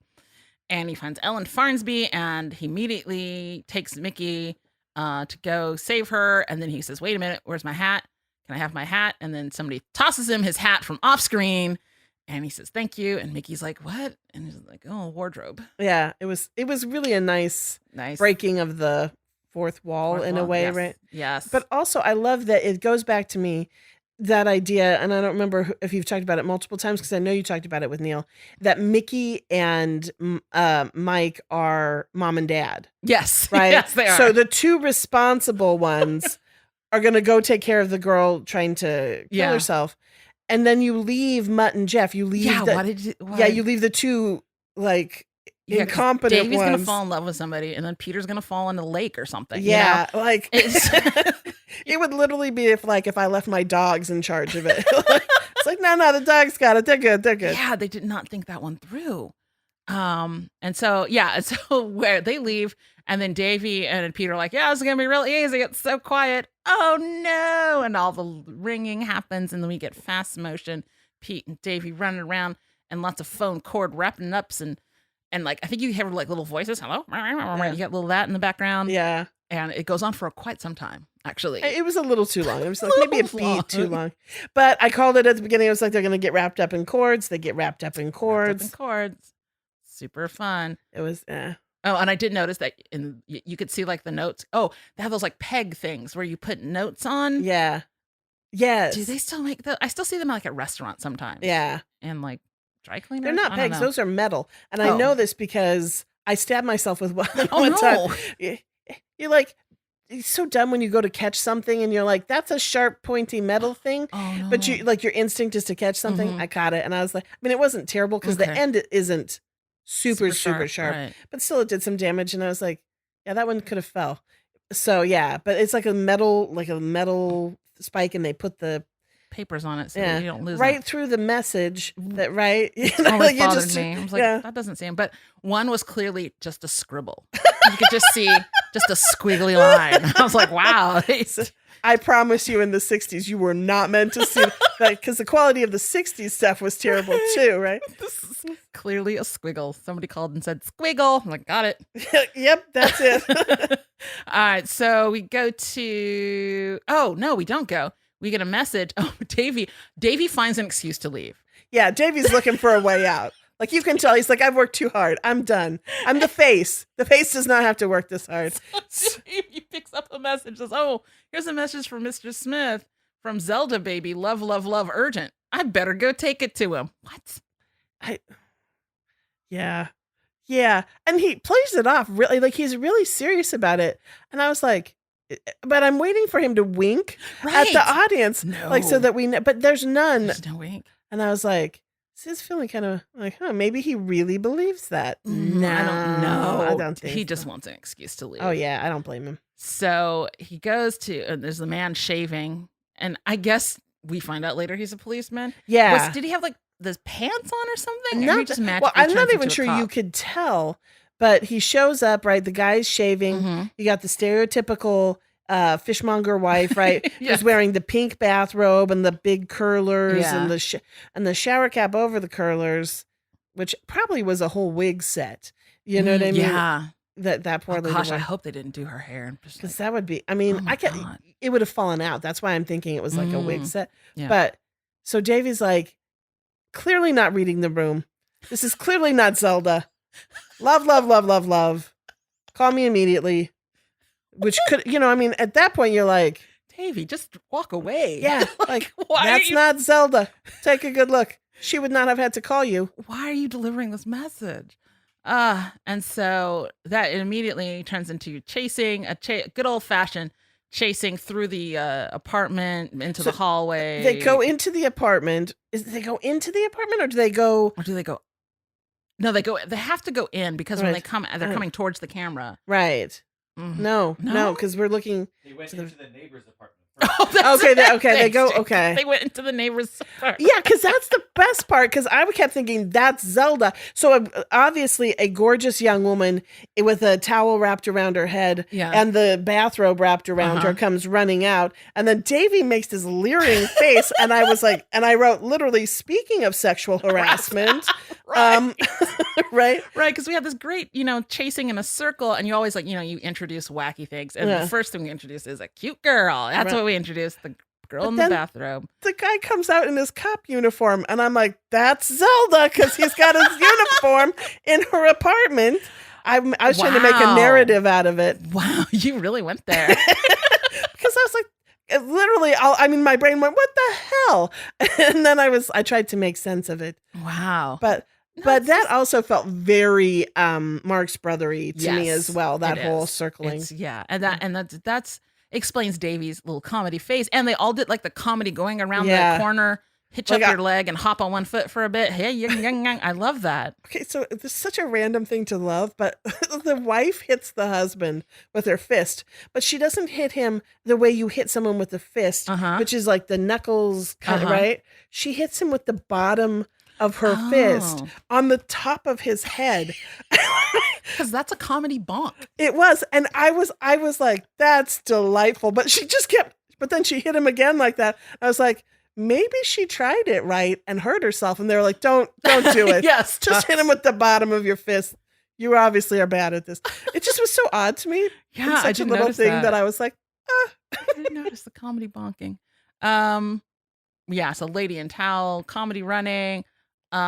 And he finds Ellen Farnsby, and he immediately takes Mickey to go save her. And then he says, wait a minute, where's my hat? Can I have my hat? And then somebody tosses him his hat from off screen, and he says, thank you. And Mickey's like, what? And he's like, oh, wardrobe.
Yeah, it was really a nice breaking of the fourth wall in a way,
yes,
right?
Yes.
But also, I love that it goes back to me, that idea, and I don't remember if you've talked about it multiple times, because I know you talked about it with Neil, that Mickey and Mike are mom and dad.
Yes.
Right?
Yes, they are.
So the two responsible ones are going to go take care of the girl trying to kill herself. And then you leave Mutt and Jeff. You leave you leave the two, like, incompetent
Davey's
ones.
gonna fall in love with somebody, and then Peter's gonna fall in a lake or something.
Yeah,
you know?
like it would literally be if I left my dogs in charge of it. It's like, no, the dogs got it. They're good.
Yeah, they did not think that one through. And so where they leave, and then Davey and Peter are like, yeah, it's gonna be real easy. It's so quiet. Oh no! And all the ringing happens, and then we get fast motion. Pete and Davey running around, and lots of phone cord wrapping ups and like, I think you hear like little voices. Hello. Yeah. You got a little that in the background.
Yeah.
And it goes on for quite some time, actually.
It was a little too long. It was like maybe a beat too long. But I called it at the beginning. It was like, they're going to get wrapped up in cords. They get wrapped up in cords.
Super fun.
It was,
Oh, and I did notice that you could see like the notes. Oh, they have those like peg things where you put notes on.
Yeah. Yes.
Do they still make I still see them like at restaurants sometimes.
Yeah.
And like dry cleaners.
They're not pegs. Those are metal. And I know this because I stabbed myself with one time. You're like, it's so dumb when you go to catch something and you're like, that's a sharp, pointy metal thing.
Oh, no.
But you, like, your instinct is to catch something.
Mm-hmm.
I caught it. And I was like, I mean, it wasn't terrible because the end isn't super sharp.
Right.
But still, it did some damage. And I was like, yeah, that one could have fell. So, yeah. But it's like a metal spike, and they put the
papers on it so you don't lose
right
it.
Through the message that
Always bothered me. I was like, that doesn't seem. But one was clearly just a scribble. You could just see just a squiggly line. I was like, wow.
I promise you, in the 60s, you were not meant to see that, because the quality of the 60s stuff was terrible too, right?
This is clearly a squiggle. Somebody called and said squiggle. I'm like, got it.
Yep, that's it.
All right, so we go to. Oh no, we don't go. We get a message. Oh, Davey finds an excuse to leave.
Yeah, Davey's looking for a way out. Like you can tell, he's like, I've worked too hard. I'm done. I'm the face. The face does not have to work this hard.
So he picks up a message, says, "Oh, here's a message from Mr. Smith from Zelda baby. Love, love, love, urgent. I better go take it to him." What?
Yeah. And he plays it off really, like he's really serious about it. And I was like, but I'm waiting for him to wink at the audience.
No.
Like so that we know, but there's none.
There's no wink.
And I was like, this is feeling kind of like, maybe he really believes that. No,
I don't know.
I don't think
he
so.
just wants an excuse to leave.
Oh yeah, I don't blame him.
So he goes to, there's the man shaving, and I guess we find out later he's a policeman.
Yeah.
Did he have like the pants on or something?
No,
Or he just
well, I'm not even sure you could tell, but he shows up, right? The guy's shaving.
Mm-hmm.
You got the stereotypical fishmonger wife, right?
Yes.
Who's wearing the pink bathrobe and the big curlers
Yeah.
and the shower cap over the curlers, which probably was a whole wig set. You know what I mean?
Yeah.
That poor lady.
Gosh, I hope they didn't do her hair.
Because that would be, I mean,
Oh my God.
it would have fallen out. That's why I'm thinking it was like a wig set.
Yeah.
But so Davey's like, clearly not reading the room. This is clearly not Zelda. Love, love, love, love, love. Call me immediately. Which could, I mean, at that point you're like,
Davey, just walk away.
yeah, like
why
that's not Zelda. Take a good look. She would not have had to call you.
Why are you delivering this message? And so that immediately turns into chasing, good old fashioned chasing through the apartment into the hallway.
They go into the apartment. They go into the apartment or do they go?
Or do they go? No, they go. They have to go in because when they come, they're coming towards the camera.
Right.
Mhm.
No, because we're looking.
They went
to the-
into the neighbor's apartment.
Oh, that's
Okay,
it.
they go.
Thanks,
Okay,
They went into the neighbor's apartment.
yeah, because that's the best part. Because I kept thinking that's Zelda. So obviously, a gorgeous young woman with a towel wrapped around her head
Yeah.
and the bathrobe wrapped around her comes running out, and then Davey makes this leering face, and I was like, and I wrote literally, speaking of sexual harassment,
Right.
right?
Right, because we have this great, chasing in a circle, and you always like, you introduce wacky things, and the first thing we introduce is a cute girl. That's what we introduce, the girl in the bathrobe.
The guy comes out in his cop uniform, and I'm like, that's Zelda, because he's got his uniform in her apartment. I was trying to make a narrative out of it.
Wow, you really went there.
Because I was like, literally, my brain went, what the hell? And then I tried to make sense of it.
Wow.
But that also felt very Marx Brothery to me as well. That whole circling.
And that's explains Davey's little comedy face. And they all did like the comedy going around the corner, hitch up your leg and hop on one foot for a bit. Hey, I love that.
Okay, so this is such a random thing to love, but the wife hits the husband with her fist, but she doesn't hit him the way you hit someone with a fist, which is like the knuckles, right? She hits him with the bottom of her fist on the top of his head.
Because that's a comedy bonk.
It was. And I was like, that's delightful. But she just but then she hit him again like that. I was like, maybe she tried it right and hurt herself. And they were like, don't do it.
Yes.
Just hit him with the bottom of your fist. You obviously are bad at this. It just was so odd to me.
Yeah,
such a little thing that I was like,
I didn't notice the comedy bonking. So Lady in Towel, comedy running. We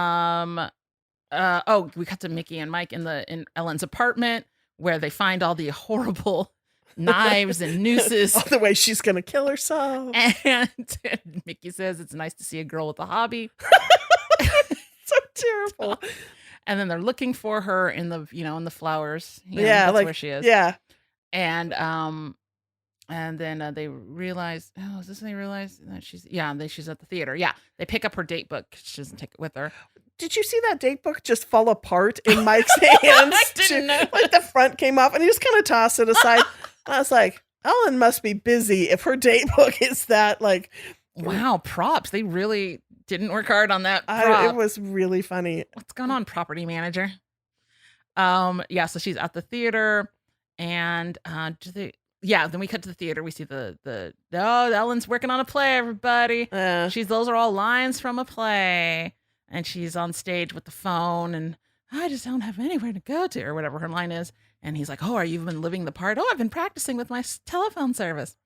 cut to Mickey and Mike in Ellen's apartment where they find all the horrible knives and nooses.
the way she's gonna kill herself.
And Mickey says it's nice to see a girl with a hobby.
So terrible.
And then they're looking for her in the in the flowers.
That's
where she is.
Yeah.
And then they realize, is this when they realize that she's at the theater. Yeah. They pick up her date book. She doesn't take it with her.
Did you see that date book just fall apart in Mike's hands?
I didn't know.
Like the front came off and he just kind of tossed it aside. I was like, Ellen must be busy if her date book is that like.
Wow, props. They really didn't work hard on that prop.
It was really funny.
What's going on, property manager? So she's at the theater and then we cut to the theater. We see Ellen's working on a play, everybody. Those are all lines from a play. And she's on stage with the phone and I just don't have anywhere to go to or whatever her line is. And he's like, oh, are you been living the part? Oh, I've been practicing with my telephone service.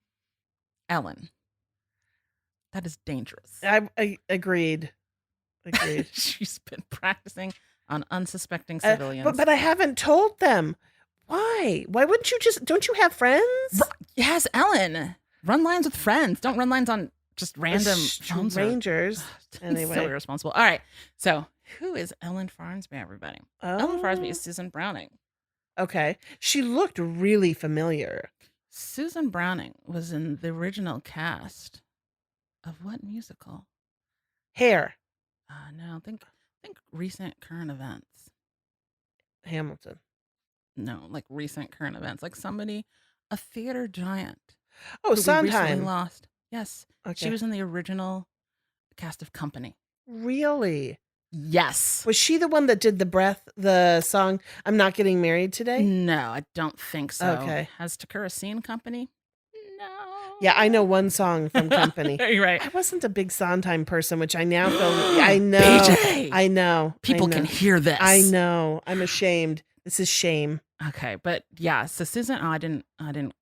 Ellen, that is dangerous.
I agreed.
She's been practicing on unsuspecting civilians.
But I haven't told them. Why? Why wouldn't you just? Don't you have friends?
Yes, Ellen. Run lines with friends. Don't run lines on just random
strangers. Anyway,
so irresponsible. All right. So who is Ellen Farnsby, everybody? Ellen Farnsby is Susan Browning.
Okay. She looked really familiar.
Susan Browning was in the original cast of what musical?
Hair.
No, think recent current events.
Hamilton.
No, like recent current events. Like somebody, a theater giant.
Oh,
Sondheim.
Sondheim.
Lost. Yes.
Okay.
She was in the original cast of Company.
Really?
Yes.
Was she the one that did the song, I'm Not Getting Married Today?
No, I don't think so.
Okay.
Has Tekurah seen Company? No.
Yeah, I know one song from Company.
You're right.
I wasn't a big Sondheim person, which I now feel. I know.
BJ!
I know.
People can hear this.
I know. I'm ashamed. This is shame.
Okay, but yeah, so Susan, I didn't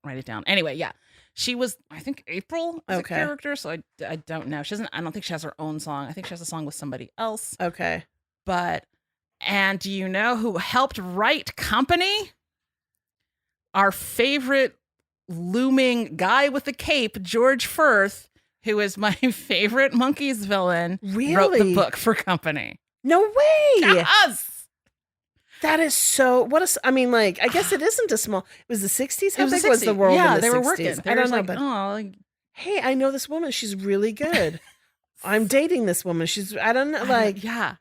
write it down. Anyway, yeah. She was, I think, April as a character, so I don't know. I don't think she has her own song. I think she has a song with somebody else.
Okay.
And do you know who helped write Company? Our favorite looming guy with the cape, George Firth, who is my favorite Monkees villain, wrote the book for Company.
No way!
Yes!
That is so. I mean, like, I guess it isn't a small. It was the 60s? How big was the world in the 60s?
They were working.
I don't know, but hey, I know this woman. She's really good. I'm dating this woman. I don't know, like.
Yeah.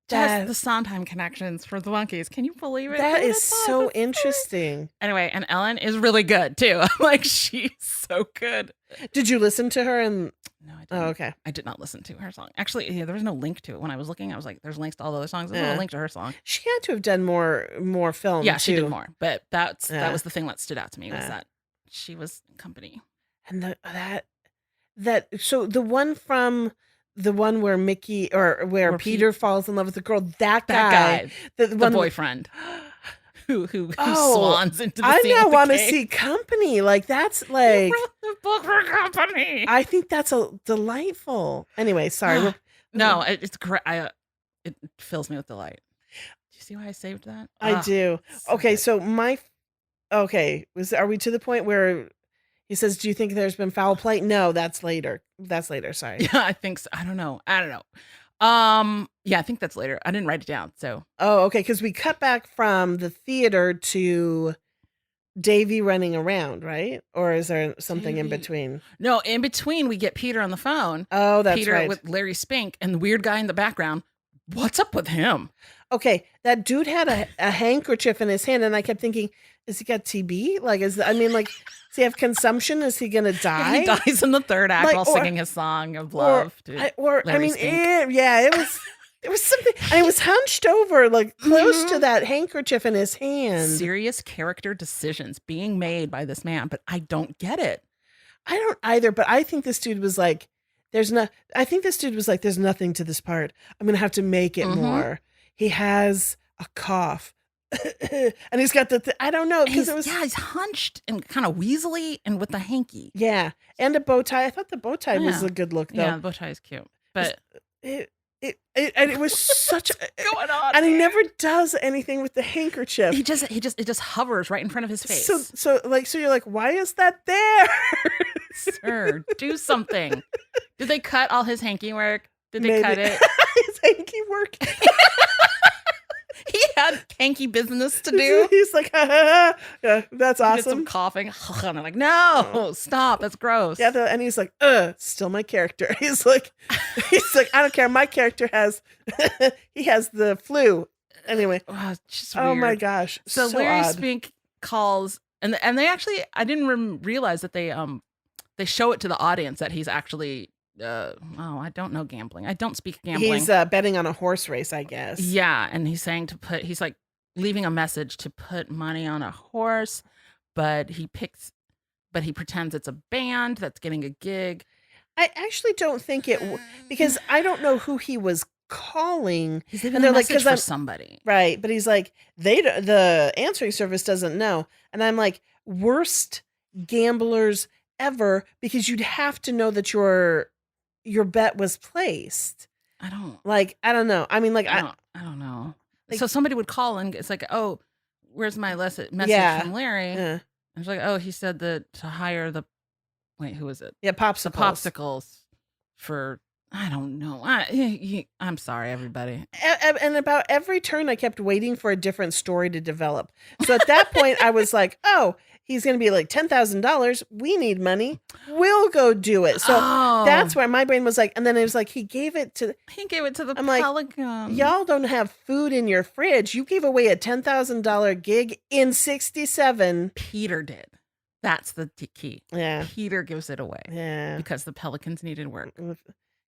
Just the Sondheim connections for the Monkees. Can you believe it?
That is so interesting.
Anyway, and Ellen is really good, too. I'm like, she's so good.
Did you listen to her? No,
I didn't.
Oh, okay.
I did not listen to her song. Actually, there was no link to it. When I was looking, I was like, there's links to all the other songs. There's no link to her song.
She had to have done more film,
Yeah,
too.
she did more. But that was the thing that stood out to me, was that she was in Company.
And so the one from... The one where Mickey or where Peter falls in love with the girl, that guy.
The boyfriend who swans into the scene.
I now want to see Company. Like, that's like...
You wrote the book for Company.
I think that's a delightful. Anyway, sorry.
No, it's great. It fills me with delight. Do you see why I saved that?
I do. Okay, so are we to the point where... He says, do you think there's been foul play? No, that's later. Sorry.
Yeah, I think so. I don't know. Yeah, I think that's later. I didn't write it down. So.
Oh, okay. Because we cut back from the theater to Davy running around, right? Or is there something in between?
No, in between we get Peter on the phone.
Oh, that's
Peter
right.
with Larry Spink and the weird guy in the background. What's up with him?
Okay, that dude had a handkerchief in his hand, and I kept thinking, has he got TB? Like, does he have consumption? Is he gonna die?
He dies in the third act while singing his song of love.
It was something, and he was hunched over, like close to that handkerchief in his hand.
Serious character decisions being made by this man, but I don't get it.
I don't either, but I think this dude was like, there's nothing to this part. I'm gonna have to make it more. He has a cough. And he's got I don't know, because
he's hunched and kind of weaselly and with the hanky.
Yeah, and a bow tie. I thought the bow tie was a good look, though.
Yeah, the bow tie is cute, but
it was such
going on,
and he never does anything with the handkerchief.
It just hovers right in front of his face.
So you're like, why is that there?
Sir, do something. Did they cut all his hanky work? Did they cut it?
His hanky work.
He had hanky business to do.
He's like, yeah, that's awesome.
He did some coughing. And I'm like, no, stop. That's gross.
Yeah, and he's like, still my character. He's like, I don't care. My character has the flu. Anyway.
Oh
my gosh.
So Larry Spink calls, and they actually, I didn't realize that they show it to the audience that he's actually. I don't know gambling. I don't speak gambling.
He's betting on a horse race, I guess.
Yeah, and he's saying he's like leaving a message to put money on a horse, but he pretends it's a band that's getting a gig.
I actually don't think because I don't know who he was calling.
He's leaving a message for somebody.
Right, but he's like, the answering service doesn't know. And I'm like, worst gamblers ever, because you'd have to know that your bet was placed.
I don't
know. I mean, like,
I don't know. So somebody would call and it's like, oh, where's my message from Larry? And it's like, oh, he said that to hire who is it?
Yeah, popsicles.
The popsicles for, I don't know. I'm sorry, everybody.
And about every turn, I kept waiting for a different story to develop. So at that point, I was like, oh, he's going to be like $10,000. We need money. We'll go do it. So that's where my brain was like, and then it was like, he gave it to the
Pelican.
Like, y'all don't have food in your fridge. You gave away a $10,000 gig in 67.
Peter did. That's the key.
Yeah.
Peter gives it away.
Yeah.
Because the Pelicans needed work.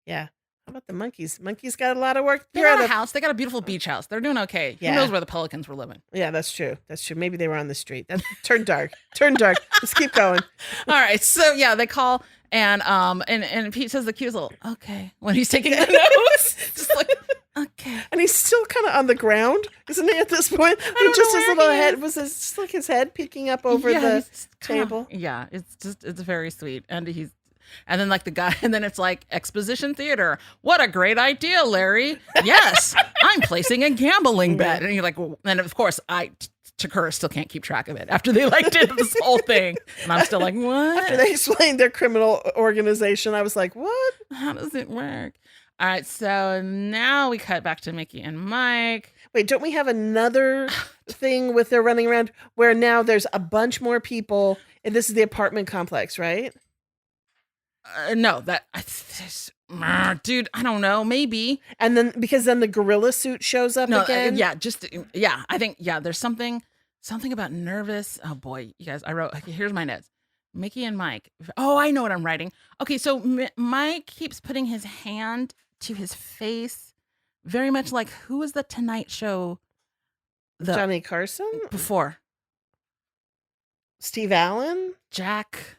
Yeah. How about the Monkees? Monkees got a lot of work.
They got a house. They got a beautiful beach house. They're doing okay.
Yeah.
Who knows where the Pelicans were living?
Yeah, that's true. That's true. Maybe they were on the street. That turned dark. Turned dark. Let's keep going.
All right. So yeah, they call and Pete says the cutest little okay when he's taking the notes. Just like okay.
And he's still kind of on the ground, isn't he? At this point, just his little head was just like his head peeking up over the table.
Yeah, it's very sweet, and then like the guy, and then it's like exposition theater. What a great idea, Larry. Yes, I'm placing a gambling bet. And you're like, well, and of course Tekurah still can't keep track of it after they like did this whole thing. And I'm still like, what?
After they explained their criminal organization, I was like, what?
How does it work? All right, so now we cut back to Mickey and Mike.
Wait, don't we have another thing with their running around where now there's a bunch more people and this is the apartment complex, right?
No, dude, I don't know, maybe.
And then because then the gorilla suit shows up again.
I think there's something about nervous. Oh boy, you guys, I wrote. Here's my notes. Mickey and Mike. Oh, I know what I'm writing. Okay, so Mike keeps putting his hand to his face, very much like who was the Tonight Show?
Johnny Carson
before.
Steve Allen,
Jack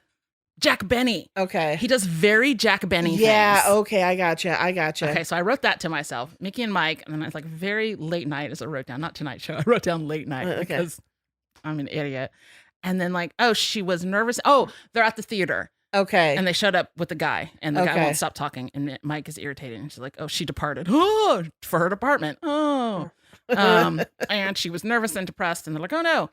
Benny.
Okay.
He does very Jack Benny things.
Yeah, okay, I gotcha.
Okay, so I wrote that to myself. Mickey and Mike, and then it's like very late night as I wrote down, not Tonight Show. I wrote down late night because I'm an idiot. And then like, oh, she was nervous. Oh, they're at the theater.
Okay.
And they showed up with the guy, and the guy won't stop talking, and Mike is irritated. And she's like, oh, she departed. Oh, for her department. Oh. And she was nervous and depressed, and they're like, oh no.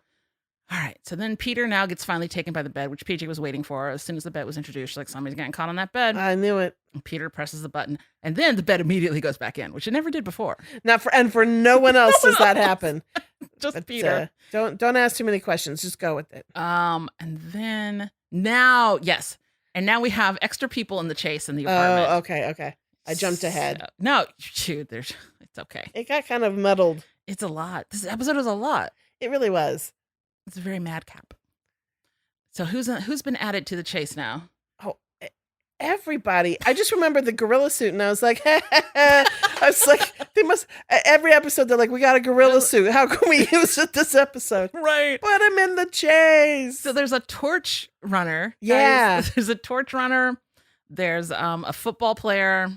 All right, so then Peter now gets finally taken by the bed, which PJ was waiting for. As soon as the bed was introduced, she's like, somebody's getting caught on that bed.
I knew it.
And Peter presses the button, and then the bed immediately goes back in, which it never did before.
For no one else does that happen.
Just Peter.
Don't ask too many questions. Just go with it.
And then now, yes, and now we have extra people in the chase in the apartment.
Oh, okay. I jumped ahead.
No, shoot, it's okay.
It got kind of muddled.
It's a lot. This episode is a lot.
It really was.
It's a very madcap. So who's been added to the chase now?
Oh, everybody. I just remember the gorilla suit, and I was like, I was like, they must. Every episode, they're like, we got a gorilla suit. How can we use it this episode?
Right.
Put him in the chase.
So there's a torch runner.
Yeah.
There's a torch runner. There's a football player.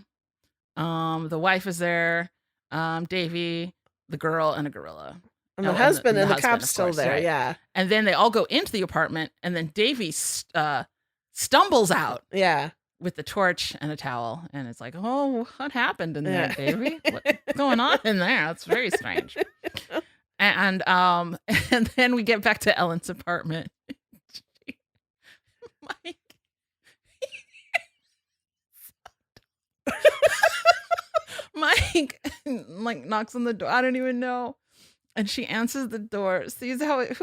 The wife is there. Davy, the girl, and a gorilla.
And the husband and the
husband,
cop's still there,
right.
yeah.
And then they all go into the apartment, and then Davy stumbles out.
Yeah.
With the torch and a towel. And it's like, oh, what happened in there, Davy? What's going on in there? That's very strange. And then we get back to Ellen's apartment. Mike. Mike like knocks on the door. I don't even know. And she answers the door, sees how it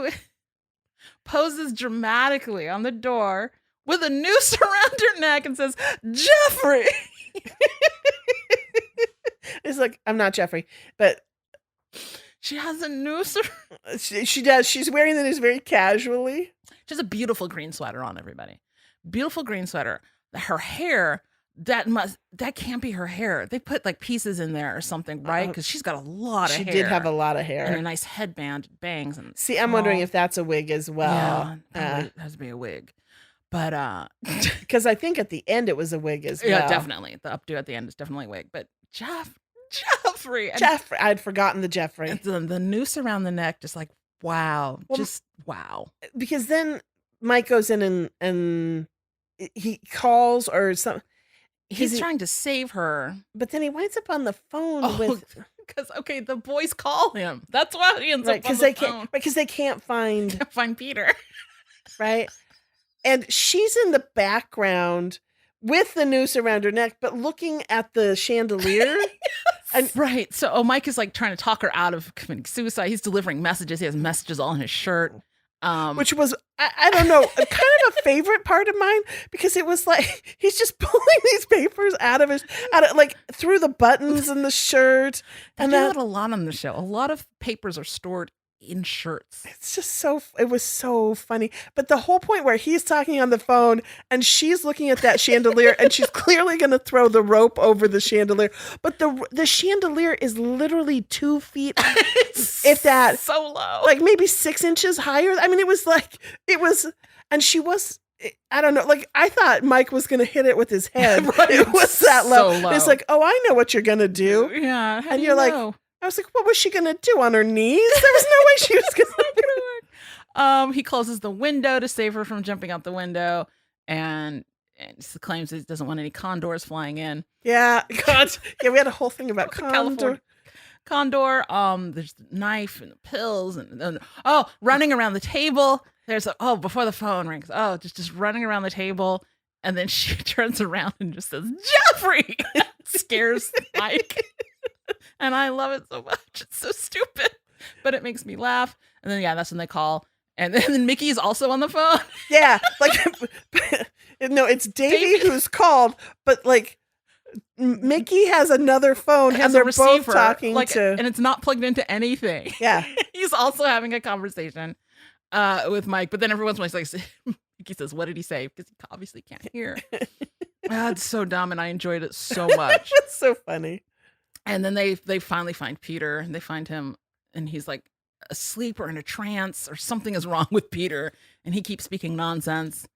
poses dramatically on the door with a noose around her neck and says, Jeffrey.
It's like, I'm not Jeffrey, but
she has a noose.
She does. She's wearing the noose very casually.
She has a beautiful green sweater on, everybody. Beautiful green sweater. Her hair, that can't be her hair. They put like pieces in there or something, right? Because she's got a lot of hair.
She did have a lot of hair.
And a nice headband, bangs. And
see, I'm wondering if that's a wig as well.
Yeah, it has to be a wig. But
because I think at the end it was a wig as well.
Yeah, definitely. The updo at the end is definitely a wig. But Jeffrey.
Jeffrey. I'd forgotten the Jeffrey.
The noose around the neck, just like, wow.
Well,
just wow.
Because then Mike goes in and he calls or something.
he's trying to save her.
But then he winds up on the phone with...
Because, the boys call him. That's why he ends up on the phone.
Because they can't find
Peter.
Right? And she's in the background with the noose around her neck, but looking at the chandelier.
And right. So Mike is like trying to talk her out of committing suicide. He's delivering messages. He has messages all in his shirt.
Which was, I don't know, kind of a favorite part of mine, because it was like he's just pulling these papers out of like through the buttons in the shirt.
And that a lot on the show. A lot of papers are stored in shirts.
It's just it was so funny. But the whole point where he's talking on the phone and she's looking at that chandelier and she's clearly going to throw the rope over the chandelier. But the chandelier is literally 2 feet, if that.
So low.
Like maybe 6 inches higher. I mean, and she was, I don't know, like I thought Mike was going to hit it with his head.
Right.
It was that low.
So low.
It's like, oh, I know what you're going to do.
Yeah.
And you're like, I was like, what was she going to do, on her knees? There was no way she was going to.
He closes the window to save her from jumping out the window, and claims he doesn't want any condors flying in.
Yeah. God. Yeah, we had a whole thing about condor.
There's the knife and the pills and running around the table. There's before the phone rings. Just running around the table. And then she turns around and just says, Jeffrey! Scares Mike. And I love it so much. It's so stupid, but it makes me laugh. And then, that's when they call. And then Mickey is also on the phone.
Yeah. Like, no, it's Davey who's called, but like Mickey has another phone and they're both talking
and it's not plugged into anything.
Yeah.
He's also having a conversation with Mike, but then every once in a while he's like, Mickey says, what did he say? Because he obviously can't hear. It's so dumb, and I enjoyed it so much.
It's so funny.
And then they finally find Peter, and they find him, and he's like asleep or in a trance, or something is wrong with Peter, and he keeps speaking nonsense.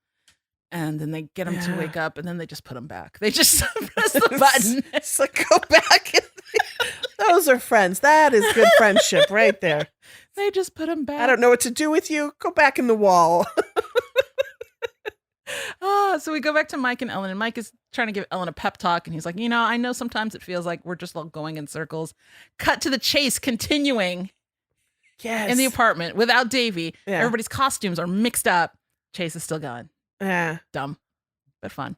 And then they get him to wake up, and then they just put him back. They just press the button.
It's like, go back. Those are friends. That is good friendship right there.
They just put him back.
I don't know what to do with you. Go back in the wall.
So we go back to Mike and Ellen, and Mike is trying to give Ellen a pep talk, and he's like, I know sometimes it feels like we're just all going in circles. Cut to the chase, continuing in the apartment without Davey. Yeah. Everybody's costumes are mixed up. Chase is still going.
Yeah.
Dumb, but fun.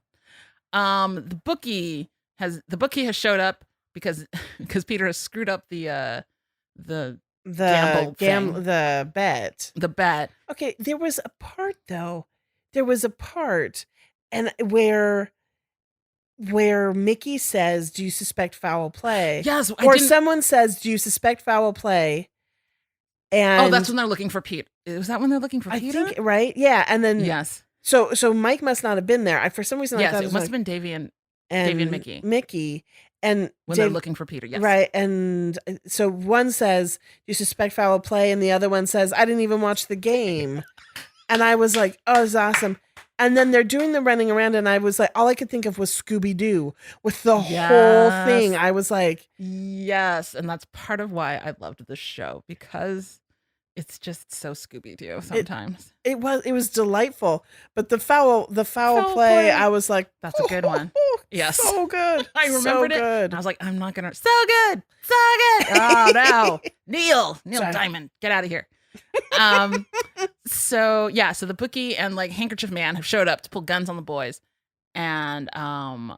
The bookie has showed up because Peter has screwed up the bet.
The bet. Okay, there was a part though. And where Mickey says, "Do you suspect foul play?"
Yes,
someone says, "Do you suspect foul play?" And
that's when they're looking for Pete. Was that when they're looking for Peter?
I think, right? Yeah, and then
yes.
So Mike must not have been there. For some reason, I thought
it must have been Davey and Mickey.
Mickey. And
they're looking for Peter, yes.
Right. And so one says, "You suspect foul play," and the other one says, "I didn't even watch the game." And I was like, oh, it's awesome. And then they're doing the running around, and I was like, all I could think of was Scooby-Doo with the whole thing. I was like,
yes. And that's part of why I loved this show, because it's just so Scooby-Doo sometimes.
It was delightful. But the foul play, I was like,
that's a good one. Yes.
So good.
I remembered it. And I was like, I'm not going to. So good. Oh, no. Neil Sorry. Diamond, get out of here. So the bookie and like Handkerchief Man have showed up to pull guns on the boys. And I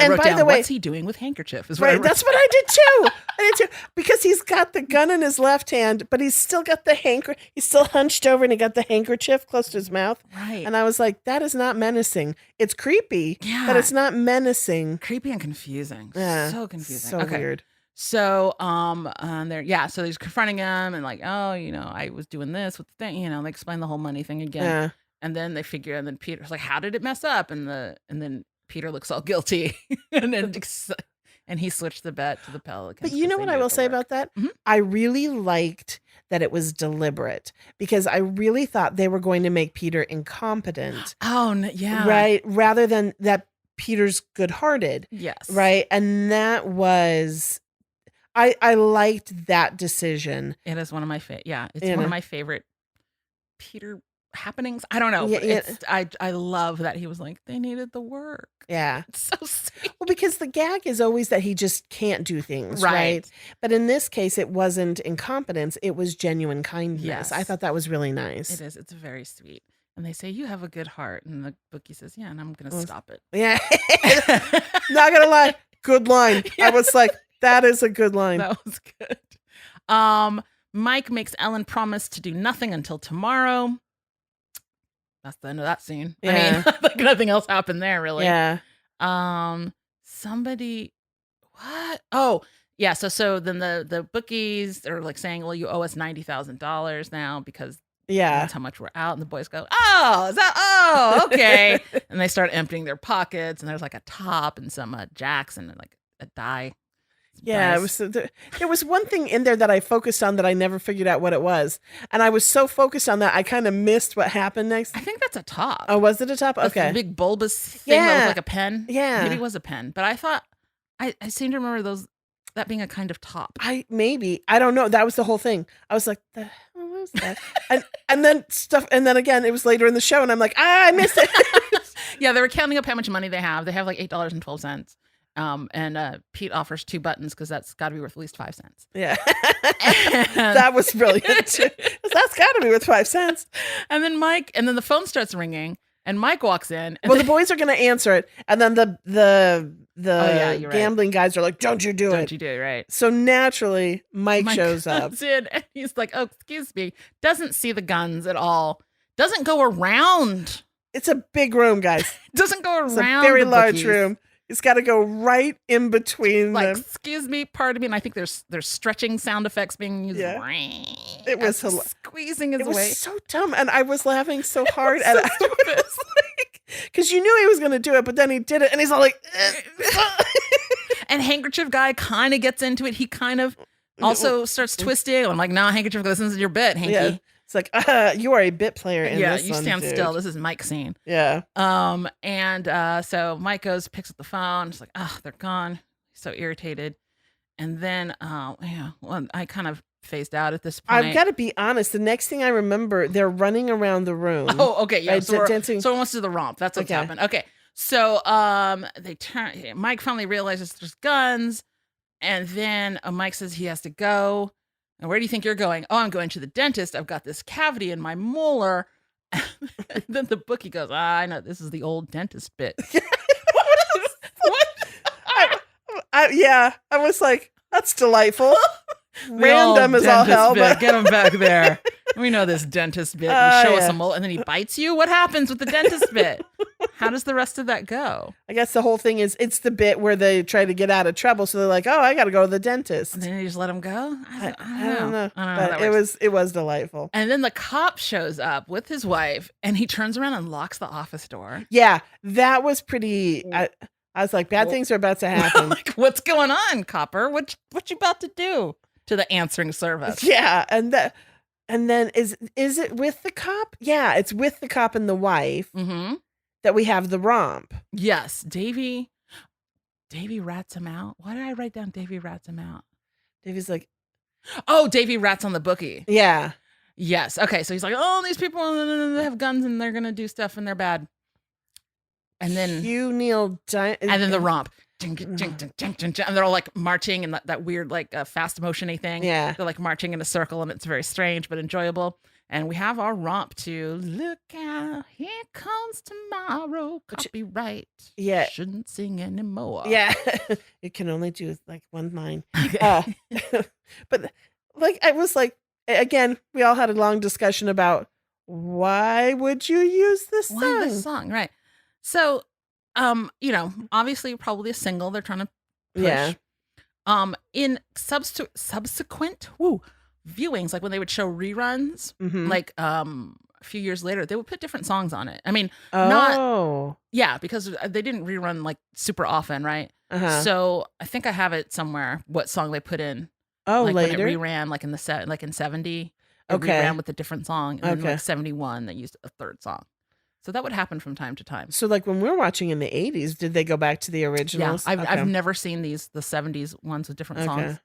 wrote down, what's he doing with Handkerchief? That's what
I did too. Because he's got the gun in his left hand, but he's still got he's still hunched over and he got the handkerchief close to his mouth.
Right.
And I was like, that is not menacing. It's creepy, but it's not menacing.
Creepy and confusing. Yeah. So confusing.
So weird.
So, so he's confronting him and like, I was doing this with the thing, they explain the whole money thing again.
Yeah.
And then they figure, and then Peter's like, how did it mess up? And then Peter looks all guilty and he switched the bet to the Pelicans.
But you know what I will say about that?
Mm-hmm.
I really liked that it was deliberate, because I really thought they were going to make Peter incompetent.
Oh, yeah.
Right. Rather than that Peter's good-hearted.
Yes.
Right. And that was... I liked that decision.
It is one of my favorite. Yeah, it's one of my favorite Peter happenings. I don't know.
Yeah,
But
yeah.
I love that he was like, they needed the work.
Yeah.
It's so sweet.
Well, because the gag is always that he just can't do things, right?
Right.
But in this case, it wasn't incompetence, it was genuine kindness.
Yes.
I thought that was really nice.
It is. It's very sweet. And they say, you have a good heart. And the bookie says, yeah, and I'm going to stop it.
Yeah. Not gonna lie, good line.
Yeah.
I was like, that is a good line.
That was good. Mike makes Ellen promise to do nothing until tomorrow. That's the end of that scene.
Yeah.
I mean, like nothing else happened there, really.
Yeah.
Somebody, what? Oh, yeah. So then the bookies are like saying, well, you owe us $90,000 now because
Yeah.
that's how much we're out. And the boys go, oh, is that? Oh, okay. And they start emptying their pockets, and there's like a top and some jacks and like a die.
Yeah,
Dice.
there was one thing in there that I focused on that I never figured out what it was. And I was so focused on that, I kind of missed what happened next.
I think that's a top.
Oh, was it a top?
That's
Okay.
the big bulbous thing that
Yeah.
looked like a pen.
Yeah.
Maybe it was a pen. But I thought, I seem to remember that being a kind of top.
I don't know. That was the whole thing. I was like, the hell was that? and then again, it was later in the show, and I'm like, I missed it.
Yeah, they were counting up how much money they have. They have like $8.12. And Pete offers 2 buttons because that's got to be worth at least 5 cents.
Yeah.
And-
That was brilliant too. That's got to be worth 5 cents.
And then the phone starts ringing, and Mike walks in. And
Well, the boys are going to answer it, and then the
yeah, you're right.
gambling guys are like, "Don't you do
don't
it?"
you do it right?
So naturally, Mike shows up.
comes in, and he's like, "Oh, excuse me." Doesn't see the guns at all. Doesn't go around.
It's a big room, guys.
Doesn't go
It's
around.
a very
the
large
bookies.
room. It's got to go right in between
Like,
them.
excuse me, pardon me. And I think there's stretching sound effects being used.
Yeah. It was
As he's squeezing his
It was
way.
so dumb, and I was laughing so hard
was
at
so
it. Because you knew he was going to do it, but then he did it, and he's all like,
And handkerchief guy kind of gets into it. He kind of also starts twisting. I'm like, no, handkerchief guy, this isn't your bit, Hanky.
Yeah. It's like, you are a bit player in
Yeah,
this
you
one,
stand
dude.
still. This is Mike's scene.
Yeah.
So Mike goes, picks up the phone. It's like, oh, they're gone. He's so irritated. And then, I kind of phased out at this point.
I've got to be honest. The next thing I remember, they're running around the room.
Oh, okay, yeah.
Right,
So
dancing.
someone wants to do the romp. That's what's
Okay.
happened. Okay, so they turn. Mike finally realizes there's guns, and then Mike says he has to go. And where do you think you're going? Oh, I'm going to the dentist. I've got this cavity in my molar. And then the bookie goes, I know this is the old dentist bit. What?
Yeah, I was like, that's delightful.
The
Random
old
as all
dentist
hell,
bit.
but
Get him back there. We know this dentist bit. You show us
yeah.
a molar, and then he bites you. What happens with the dentist bit? How does the rest of that go?
I guess the whole thing is it's the bit where they try to get out of trouble, so they're like, "Oh, I got to go to the dentist."
And then you just let him go?
I don't know,
I don't know how
but
that works.
it was delightful.
And then the cop shows up with his wife, and he turns around and locks the office door.
Yeah, that was pretty. I was like, bad things are about to happen.
Like, what's going on, copper? What you about to do to the answering service?
Yeah, and then is it with the cop? Yeah, it's with the cop and the wife
Mm-hmm.
that we have the romp.
Yes, Davy rats him out. Why did I write down Davy rats him out?
Davy's like,
Oh, Davy rats on the bookie.
yeah,
Yes. Okay. So he's like, oh, these people they have guns and they're gonna do stuff and they're bad. And then
Neil,
and then the romp. Ding, ding, ding, ding, ding, ding, ding. And they're all like marching in that weird like fast motion-y thing.
Yeah.
They're like marching in a circle, and it's very strange but enjoyable. And we have our romp to look out, here comes tomorrow. Copyright.
Yeah.
Shouldn't sing anymore.
Yeah, it can only do like one line.
Okay.
But like, I was like, again, we all had a long discussion about why would you use this song?
Why this song? Right. So, obviously probably a single they're trying to push.
Yeah.
In subsequent viewings, like when they would show reruns,
Mhm.
like a few years later, they would put different songs on it. I mean,
Oh.
because they didn't rerun like super often, right?
Uh-huh.
So I think I have it somewhere what song they put in.
Oh,
Like
later.
when it reran, like in in 70, it
Okay.
reran with a different song, and then
Okay.
like 71, they used a third song. So that would happen from time to time.
So like when we're watching in the 80s, did they go back to the
Yeah,
originals?
I've never seen the 70s ones with different songs.
Okay.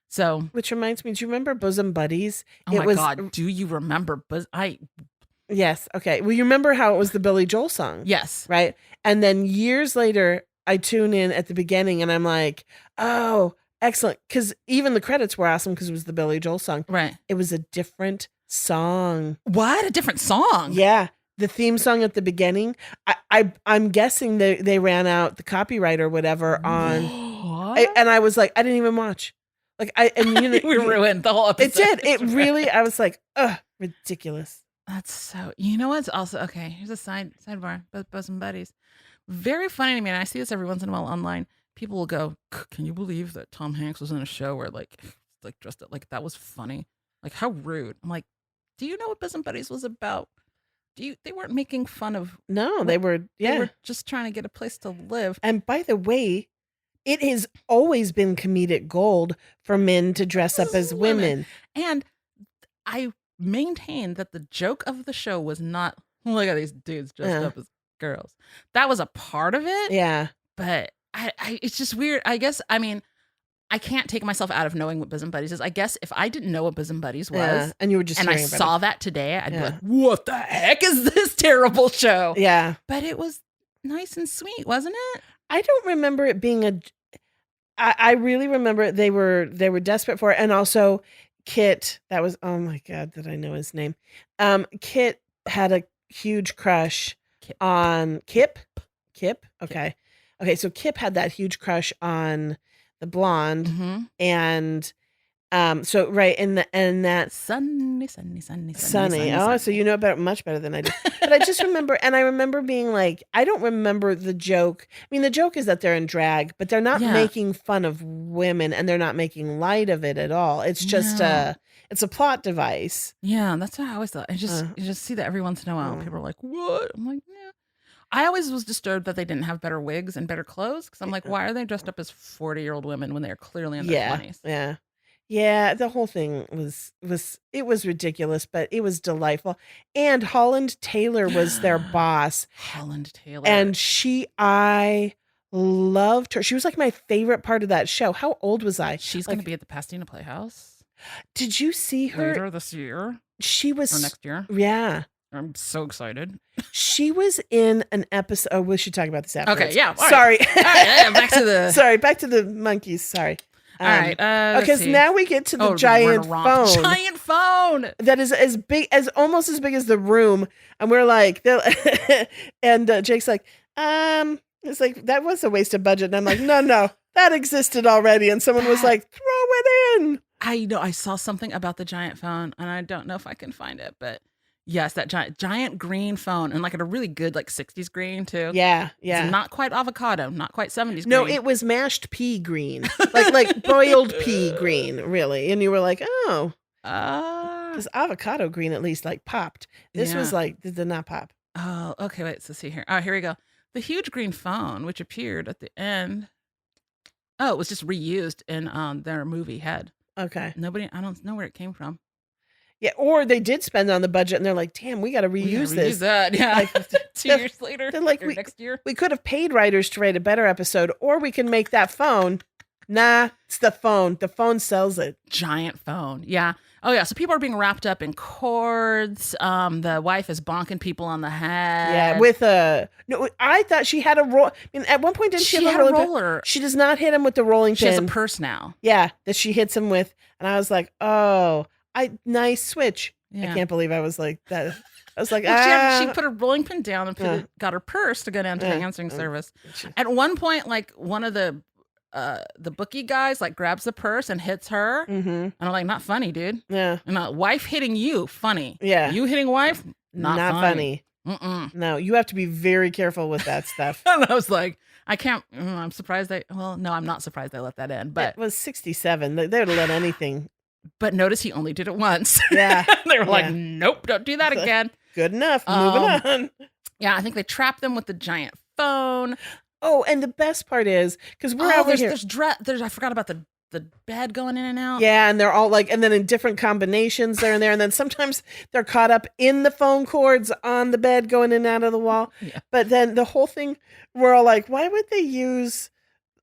So,
Which reminds me, do you remember Bosom Buddies?
oh my God, do you remember?
Yes. Okay. Well, you remember how it was the Billy Joel song?
Yes.
Right. And then years later, I tune in at the beginning and I'm like, oh, excellent. Because even the credits were awesome because it was the Billy Joel song.
Right.
It was a different song.
What? A different song?
Yeah. The theme song at the beginning. I'm guessing they ran out the copyright or whatever on.
What?
And I was like, I didn't even watch. Like
we ruined the whole episode.
It did. It really. I was like, ugh, ridiculous.
That's so. You know what's also okay? Here's a sidebar. Bosom buddies. Very funny to me, and I see this every once in a while online. People will go, "Can you believe that Tom Hanks was in a show where like dressed up like that was funny? Like how rude." I'm like, do you know what Bosom Buddies was about? They weren't making fun of.
No, they were. Yeah,
they were just trying to get a place to live.
And by the way, it has always been comedic gold for men to dress up as women.
And I maintain that the joke of the show was not look at these dudes dressed up as girls. That was a part of it.
Yeah.
But I it's just weird. I guess, I mean, I can't take myself out of knowing what Bosom Buddies is. I guess if I didn't know what Bosom Buddies was,
and you were just
and I saw that today, I'd be like, what the heck is this terrible show?
Yeah.
But it was nice and sweet, wasn't it?
I don't remember it being I really remember they were desperate for it. And also Kit, that was, oh my God, did I know his name? Kit had a huge crush on Kip. Okay. Okay. So Kip had that huge crush on the blonde.
Mm-hmm.
And so right and that
sunny.
Oh, so you know about it much better than I do. But I just remember, and I remember being like, I don't remember the joke. I mean, the joke is that they're in drag, but they're not making fun of women, and they're not making light of it at all. It's just it's a plot device.
Yeah, that's what I always thought. You just see that every once in a while. People are like, "What?" I'm like, "Yeah." I always was disturbed that they didn't have better wigs and better clothes because I'm like, why are they dressed up as 40-year-old women when they are clearly in their 20s?
Yeah, the whole thing was ridiculous, but it was delightful. And Holland Taylor was their boss.
Holland Taylor.
And I loved her. She was like my favorite part of that show. How old was I?
She's going to be at the Pasadena Playhouse.
Did you see her?
Later this year.
She was.
Or next year.
Yeah.
I'm so excited.
She was in an episode. Oh, we should talk about this afterwards.
Okay, yeah.
Sorry.
All right, back to the.
Sorry, back to the Monkees. Sorry.
All right.
Because now we get to the giant phone.
Giant phone
that is as big as almost as big as the room, and we're like, and Jake's like, it's like that was a waste of budget, and I'm like, no, that existed already, and someone was like, throw it in.
I know. I saw something about the giant phone, and I don't know if I can find it, but. Yes, that giant green phone, and like at a really good like 60s green too.
Yeah.
It's not quite avocado, not quite 70s green.
No, it was mashed pea green, like boiled pea green, really. And you were like, oh, because avocado green at least like popped. This was like did not pop.
Oh, okay. Wait, so see here. Oh, here we go. The huge green phone, which appeared at the end. Oh, it was just reused in their movie Head.
Okay.
I don't know where it came from.
Yeah, or they did spend on the budget, and they're like, "Damn, we got to reuse this."
That, yeah. Like, 2 years later,
they're like,
next year,
we could have paid writers to write a better episode, or we can make that phone. Nah, it's the phone. The phone sells it.
Giant phone, yeah. Oh yeah. So people are being wrapped up in cords. The wife is bonking people on the head.
Yeah, with a no. I thought she had a roll. I mean, at one point didn't she have a roller? She does not hit him with the rolling pin.
She has a purse now.
Yeah, that she hits him with, and I was like, oh. Nice switch. Yeah. I can't believe I was like that. I was like,
she put her rolling pin down and got her purse to go down to the answering service. At one point, like one of the bookie guys like grabs the purse and hits her. Mm-hmm. And I'm like, not funny, dude.
Yeah.
And wife hitting you, funny.
Yeah.
You hitting wife, not funny.
No, you have to be very careful with that stuff.
And I was like, I can't. I'm surprised I'm not surprised they let that in. But
it was 67. They would have let anything.
But notice he only did it once.
Yeah.
They were like, nope, don't do that again.
Good enough. Moving on.
Yeah, I think they trapped them with the giant phone.
Oh, and the best part is, because we're over here.
There's I forgot about the bed going in and out.
Yeah, and they're all like, and then in different combinations they're in there. And then sometimes they're caught up in the phone cords on the bed going in and out of the wall. Yeah. But then the whole thing, we're all like, why would they use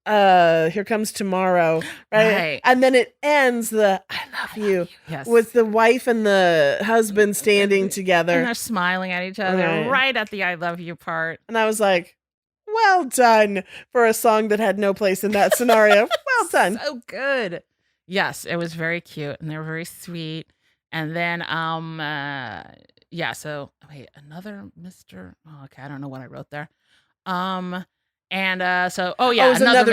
Here Comes Tomorrow, right? And then it ends I love you
Yes.
with the wife and the husband standing together.
And they're smiling at each other right at the I love you part.
And I was like, well done for a song that had no place in that scenario. Well done.
So good. Yes, it was very cute and they were very sweet. And then so wait, another Mr. Oh, okay, I don't know what I wrote there. Another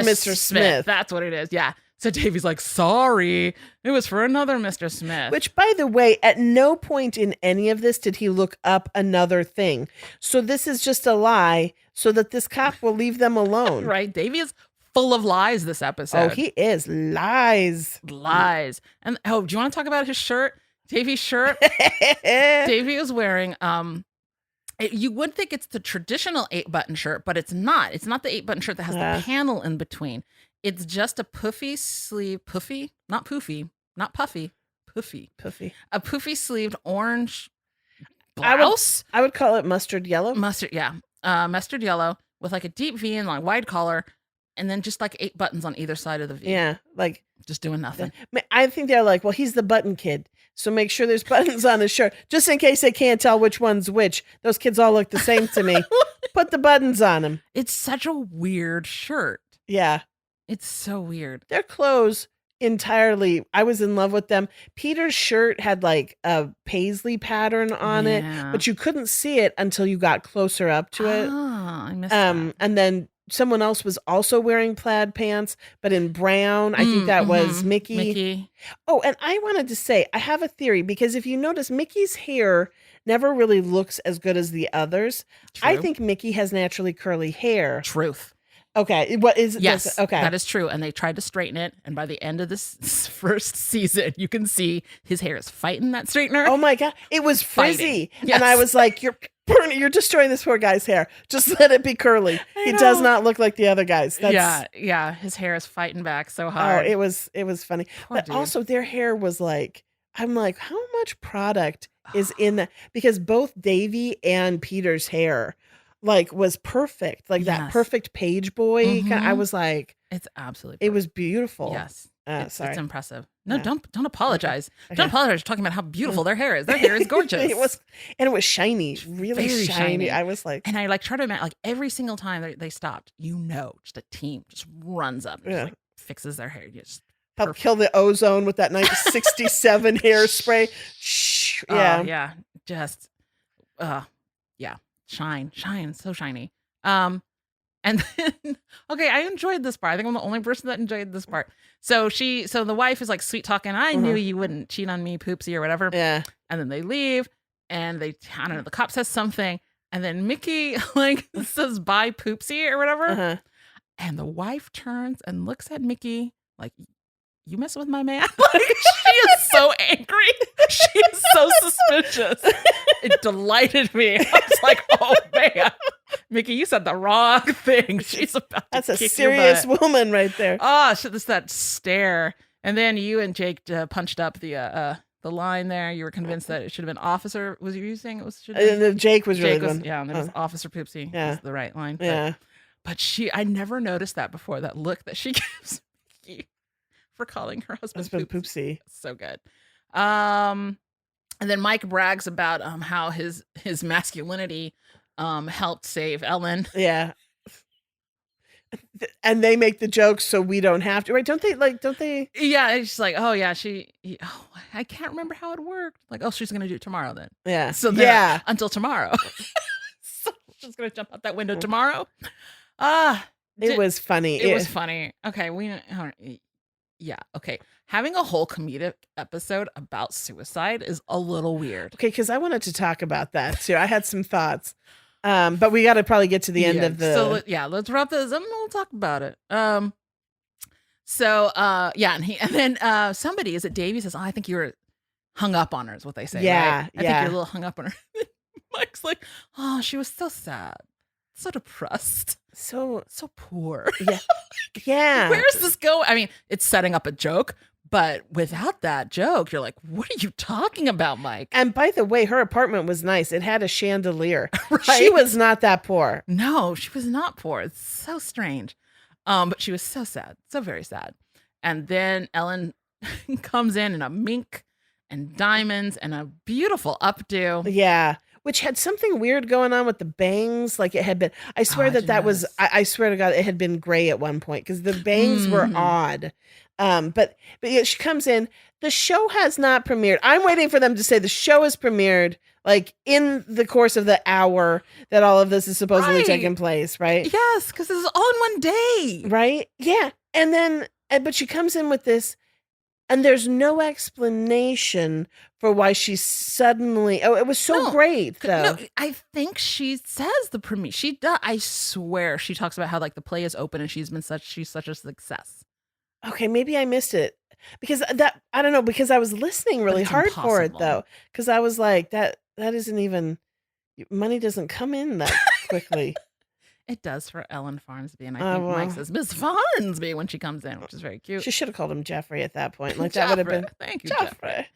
Mr. Smith.
That's what it is. Yeah. So Davey's like, sorry, it was for another Mr. Smith.
Which, by the way, at no point in any of this did he look up another thing. So this is just a lie so that this cop will leave them alone.
Right. Davey is full of lies this episode.
Oh, he is. Lies.
And do you want to talk about his shirt? Davey's shirt? Davey is wearing you would think it's the traditional 8-button shirt, but it's not. It's not the 8-button shirt that has the panel in between. It's just a puffy sleeve, not puffy. A puffy sleeved orange blouse.
I would call it mustard yellow.
Mustard yellow with like a deep V and like wide collar, and then just like 8 buttons on either side of the V.
Yeah, like
just doing nothing.
I think they're like, well, he's the button kid, so make sure there's buttons on his shirt, just in case they can't tell which one's which. Those kids all look the same to me. Put the buttons on them.
It's such a weird shirt.
Yeah.
It's so weird.
Their clothes entirely, I was in love with them. Peter's shirt had like a paisley pattern on it, but you couldn't see it until you got closer up to it.
I missed that.
And then someone else was also wearing plaid pants, but in brown. I think that was Mickey. Oh, and I wanted to say, I have a theory, because if you notice, Mickey's hair never really looks as good as the others.
True.
I think Mickey has naturally curly hair.
Truth.
Okay. What is it?
Yes.
Okay.
That is true. And they tried to straighten it. And by the end of this first season, you can see his hair is fighting that straightener.
Oh my God. It was frizzy.
Yes.
And I was like, you're destroying this poor guy's hair. Just let it be curly. He does not look like the other guys.
Yeah. His hair is fighting back so hard.
Oh, it was funny.
Poor
but
dude.
also their hair was like, I'm like, how much product is in that? Because both Davy and Peter's hair like was perfect, like that perfect page boy. I was like,
it's absolutely perfect.
It was beautiful.
Yes.
Sorry.
It's impressive. No, don't apologize. Okay. Don't apologize for talking about how beautiful their hair is. Their hair is gorgeous.
it was shiny, really
very shiny.
I was like,
and I like try to imagine, like every single time they stopped, just a team just runs up and just, like, fixes their hair. Just
help kill the ozone with that 1967 hairspray. Shh. Yeah.
Yeah. Just shine, so shiny. And then, okay, I enjoyed this part. I think I'm the only person that enjoyed this part. So the wife is like sweet talking. I knew you wouldn't cheat on me, Poopsie, or whatever.
Yeah.
And then they leave, and I don't know, the cop says something, and then Mickey like says bye, Poopsie, or whatever. And the wife turns and looks at Mickey like, you messing with my man? Like, she is so angry. She is so suspicious. It delighted me. I was like, oh man, Mickey, you said the wrong thing. She's about to
That's a
kick
serious
your butt.
woman right there.
Oh, it's that stare. And then you and Jake punched up the line there. You were convinced that it should have been officer. Was you saying it was?
Jake was really good.
Yeah, and it was Officer Poopsie.
Yeah,
was the right line.
Yeah,
but I never noticed that before. That look that she gives Mickey for calling her husband
Poopsie.
So good. And then Mike brags about how his masculinity helped save Ellen.
Yeah. And they make the jokes so we don't have to, right? Don't they? Yeah,
it's just like, oh yeah, I can't remember how it worked. Like, oh, she's gonna do it tomorrow then.
Yeah.
So then, until tomorrow. So she's gonna jump out that window tomorrow.
It was funny.
It was funny. Okay, okay. Having a whole comedic episode about suicide is a little weird.
Okay, because I wanted to talk about that too. I had some thoughts. But we got to probably get to the end of the.
So let's wrap this up and we'll talk about it. And then somebody, is it Davey, says, oh, I think you were hung up on her, is what they say.
Yeah,
right? I think you're a little hung up on her. Mike's like, oh, she was so sad, so depressed, so poor.
Yeah, yeah.
Where's this going? I mean, it's setting up a joke. But without that joke, you're like, what are you talking about, Mike?
And by the way, her apartment was nice. It had a chandelier.
Right?
She was not that poor.
No, she was not poor. It's so strange. But she was so sad, so very sad. And then Ellen comes in a mink and diamonds and a beautiful updo.
Yeah. Which had something weird going on with the bangs. Like it had been, I swear
I didn't
was,
notice.
I swear to God, it had been gray at one point because the bangs were odd. But yeah, she comes in. The show has not premiered. I'm waiting for them to say the show has premiered like in the course of the hour that all of this is supposedly taking place, right?
Yes, because this is all in one day.
Right? Yeah. And then, but she comes in with this, and there's no explanation for why she suddenly. Oh, it was so great, though.
No, I think she says the premiere. She does. I swear she talks about how like the play is open and she's such a success.
Okay, maybe I missed it because that I don't know because I was listening really hard for it though because I was like that isn't even money doesn't come in that quickly.
It does for Ellen Farnsby, and I think Mike says Miss Farnsby when she comes in, which is very cute.
She should have called him Jeffrey at that point. Like that would have been
thank you,
Jeffrey.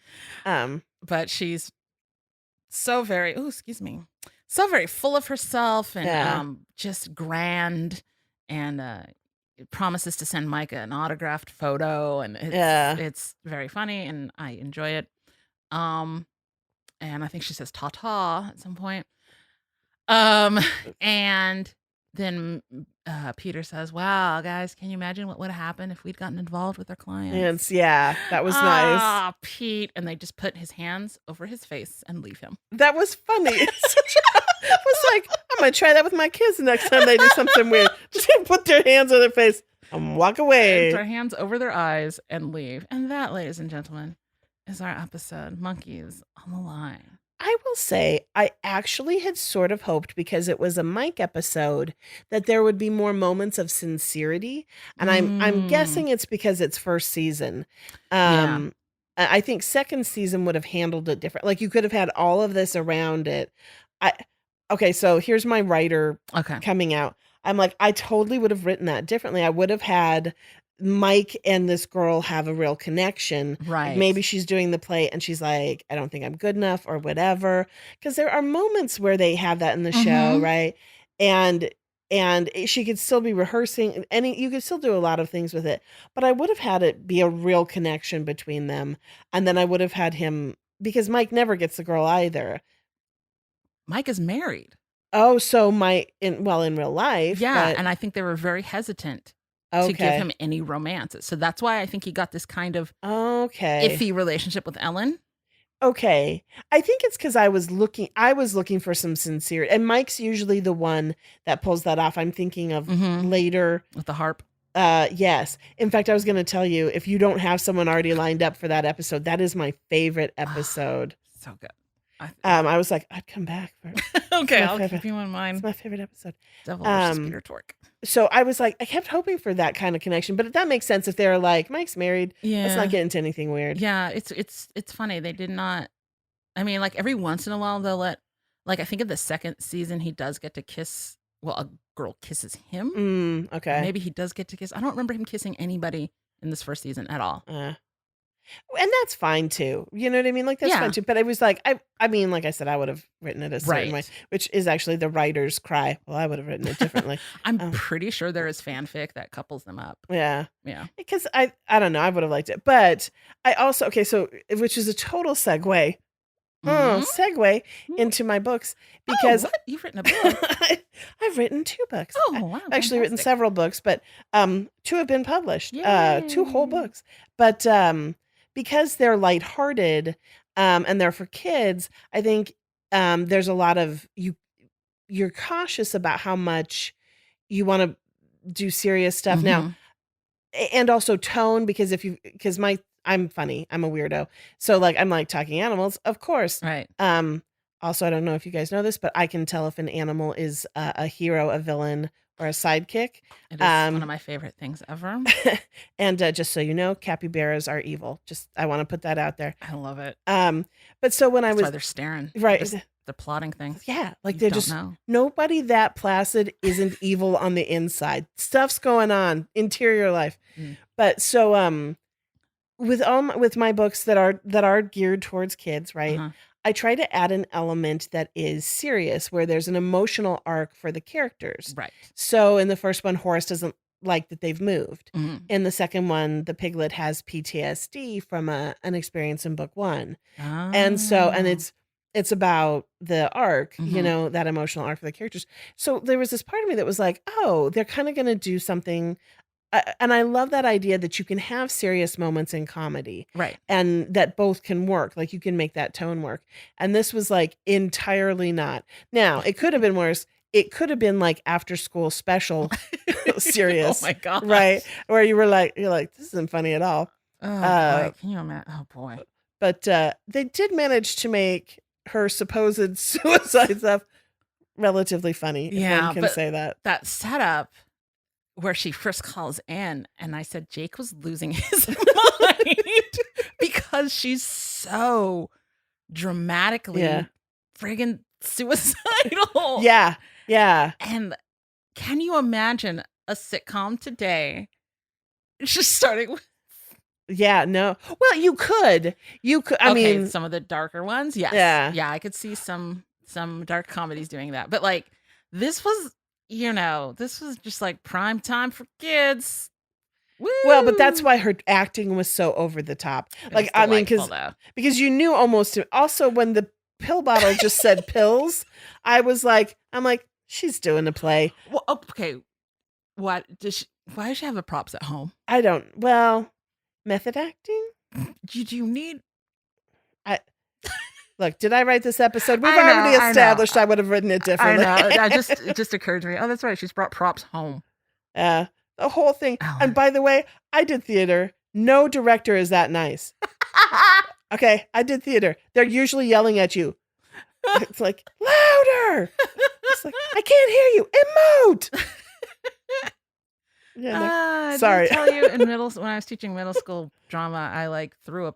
But she's so very so very full of herself and just grand and promises to send Micah an autographed photo, and it's very funny and I enjoy it. And I think she says ta-ta at some point. And then Peter says, wow, guys, can you imagine what would have happened if we'd gotten involved with our clients?
Yeah, that was nice.
Ah, Pete. And they just put his hands over his face and leave him.
That was funny. It was like, I'm going to try that with my kids the next time they do something weird. Just put their hands on their face and walk away.
Put their hands over their eyes and leave. And that, ladies and gentlemen, is our episode, Monkees on the Line.
I will say, I actually had sort of hoped because it was a Mike episode that there would be more moments of sincerity, and I'm guessing it's because it's first season. I think second season would have handled it different. Like you could have had all of this around it. Okay, so here's my writer coming out. I'm like, I totally would have written that differently. I would have had Mike and this girl have a real connection.
Right.
Like maybe she's doing the play and she's like, I don't think I'm good enough or whatever. Because there are moments where they have that in the show, right? And she could still be rehearsing and you could still do a lot of things with it. But I would have had it be a real connection between them. And then I would have had him, because Mike never gets the girl either.
Mike is married.
Oh, so in real life.
Yeah, and I think they were very hesitant to give him any romance. So that's why I think he got this kind of iffy relationship with Ellen.
Okay. I think it's because I was looking for some sincerity. And Mike's usually the one that pulls that off. I'm thinking of later.
With the harp.
Yes. In fact, I was going to tell you, if you don't have someone already lined up for that episode, that is my favorite episode.
So good.
I was like, I'd come back for
okay, I'll keep you in mind.
It's my favorite episode.
Devil versus Peter Tork.
So I was like, I kept hoping for that kind of connection, but that makes sense if they're like, Mike's married.
Yeah.
Let's not get into anything weird.
Yeah, it's funny. They did not. I mean, like every once in a while they'll let, like I think in the second season he does get to kiss. Well, a girl kisses him.
Okay.
Maybe he does get to kiss. I don't remember him kissing anybody in this first season at all.
And that's fine too. You know what I mean? Like that's fine too. But it was like, I mean, like I said, I would have written it a certain way, which is actually the writer's cry. Well, I would have written it differently.
I'm pretty sure there is fanfic that couples them up.
Yeah.
Yeah.
Because I don't know. I would have liked it. But I also, so, which is a total segue. Segue into my books because
what? You've written a book.
I've written 2 books.
Oh, wow.
I've actually written several books, but 2 have been published. 2 whole books. But because they're lighthearted and they're for kids, I think there's a lot of you're cautious about how much you want to do serious stuff now, and also tone because I'm funny. I'm a weirdo. So like, I'm like talking animals, of course.
Right.
Also, I don't know if you guys know this, but I can tell if an animal is a hero, a villain, or a sidekick.
It is one of my favorite things ever.
And just so you know, capybaras are evil. Just, I want to put that out there.
I love it.
But so when
That's why they're staring.
Right.
They're plotting things.
Yeah. Like they're just, nobody that placid isn't evil on the inside. Stuff's going on, interior life. But so, with my books that are geared towards kids, right? I try to add an element that is serious, where there's an emotional arc for the characters.
Right.
So in the first one, Horace doesn't like that they've moved.
Mhm.
In the second one, the piglet has PTSD from an experience in book 1. And so, and
Oh.
it's about the arc,
Mhm.
that emotional arc for the characters. So there was this part of me that was like, oh, they're kind of going to do something. And I love that idea that you can have serious moments in comedy
Right.
and that both can work. Like you can make that tone work. And this was like entirely not. Now, it could have been worse. It could have been like after school special
Oh
serious,
my gosh.
right? Where you're like, this isn't funny at all.
Oh
Uh,
boy. Can you imagine? Oh boy.
but they did manage to make her supposed suicide stuff relatively funny, if
Yeah,
one can
but
say that.
that setup where she first calls in and I said Jake was losing his mind because she's so dramatically
Yeah.
friggin' suicidal.
Yeah. Yeah.
And can you imagine a sitcom today just starting with
Yeah. No. Well, you could. I
okay,
mean,
some of the darker ones? Yes.
yeah.
Yeah, I could see some dark comedies doing that. But like this was, this was just like prime time for kids. Woo!
Well, but that's why her acting was so over the top.
It
Like,
was
I mean,
delightful, though.
because you knew almost also when the pill bottle just said pills, I'm like, she's doing a play.
Well, okay. Why does she have the props at home?
Well, method acting?
Did you need
Look, did I write this episode? We've
I know,
already
I know.
established I would have written it
I
differently.
know. It just occurred to me. Oh, that's right. She's brought props home.
The whole thing.
Ellen.
And by the way, I did theater. No director is that nice. Okay, I did theater. They're usually yelling at you. It's like, louder. It's like, I can't hear you. Emote. Yeah, no. Sorry.
Did I tell you in when I was teaching middle school drama, I like threw a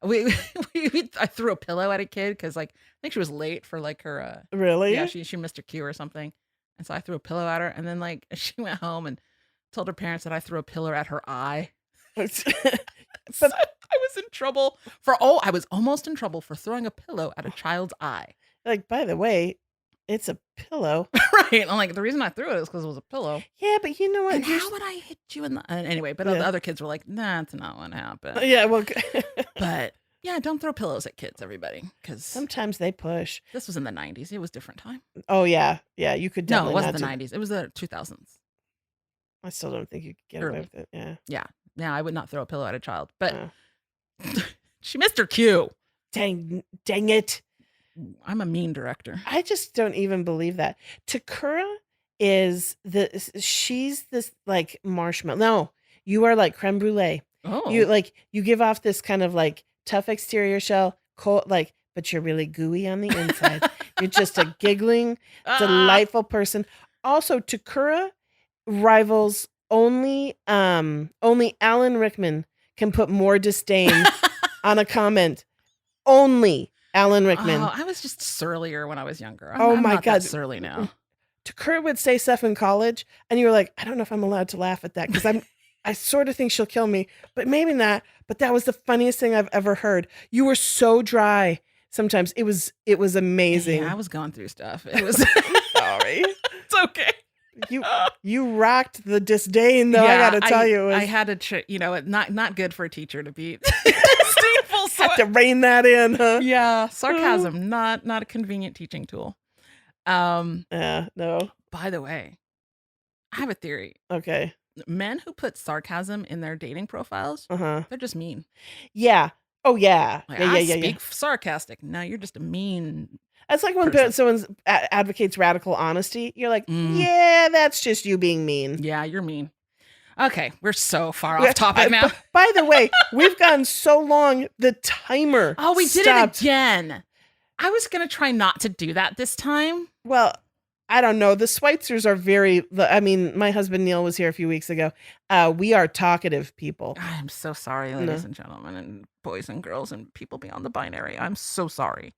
I threw a pillow at a kid because like I think she was late for like her
Really?
yeah, she missed her cue or something. And so I threw a pillow at her and then like she went home and told her parents that I threw a pillow at her eye.
But
So I was in trouble I was almost in trouble for throwing a pillow at a child's eye.
like, by the way, it's a pillow.
Right. I'm like, the reason I threw it is because it was a pillow.
Yeah, but you know what?
And how would I hit you in the anyway, but
Yeah.
the other kids were like, nah, that's not what happened.
Yeah, well,
But yeah, don't throw pillows at kids, everybody, because
sometimes they push.
this was in the 90s. It was a different time.
Oh, yeah. Yeah, you could
No,
definitely
it wasn't
not
the
do-
90s. It was the 2000s.
I still don't think you could get
Early.
away with it. Yeah.
Yeah. Now I would not throw a pillow at a child, but
Oh.
she missed her cue.
Dang it.
I'm a mean director.
I just don't even believe that. Tekurah she's this like marshmallow. No, you are like creme brulee.
Oh.
You give off this kind of like tough exterior shell, cold, like, but you're really gooey on the inside. You're just a giggling, delightful person. Also, Tekurah rivals only Alan Rickman can put more disdain on a comment. Only Alan Rickman.
Oh, I was just surlier when I was younger.
Oh
I'm
my
not
God.
that surly now.
Tekurah would say stuff in college, and you were like, I don't know if I'm allowed to laugh at that because I sort of think she'll kill me, but maybe not. But that was the funniest thing I've ever heard. You were so dry. Sometimes it was amazing.
Yeah, I was going through stuff. It was
Sorry.
It's okay.
You rocked the disdain, though.
Yeah,
I got to tell you,
I had to, not good for a teacher to be disdainful. So
have to rein that in, huh?
yeah, sarcasm, not a convenient teaching tool.
Yeah, no.
By the way, I have a theory.
Okay.
Men who put sarcasm in their dating profiles,
Uh-huh.
they're just mean.
Yeah. Oh, yeah.
Like,
Yeah.
I speak sarcastic. No, you're just a mean.
That's like when
person.
someone advocates radical honesty. You're like,
Mm.
yeah, that's just you being mean.
Yeah, you're mean. Okay, we're so far off topic now.
By the way, we've gone so long, the timer
Oh, we did
stopped.
it again. I was going to try not to do that this time.
Well, I don't know. The Schweitzers are my husband Neil was here a few weeks ago. We are talkative people.
I'm so sorry, ladies and gentlemen, and boys and girls, and people beyond the binary. I'm so sorry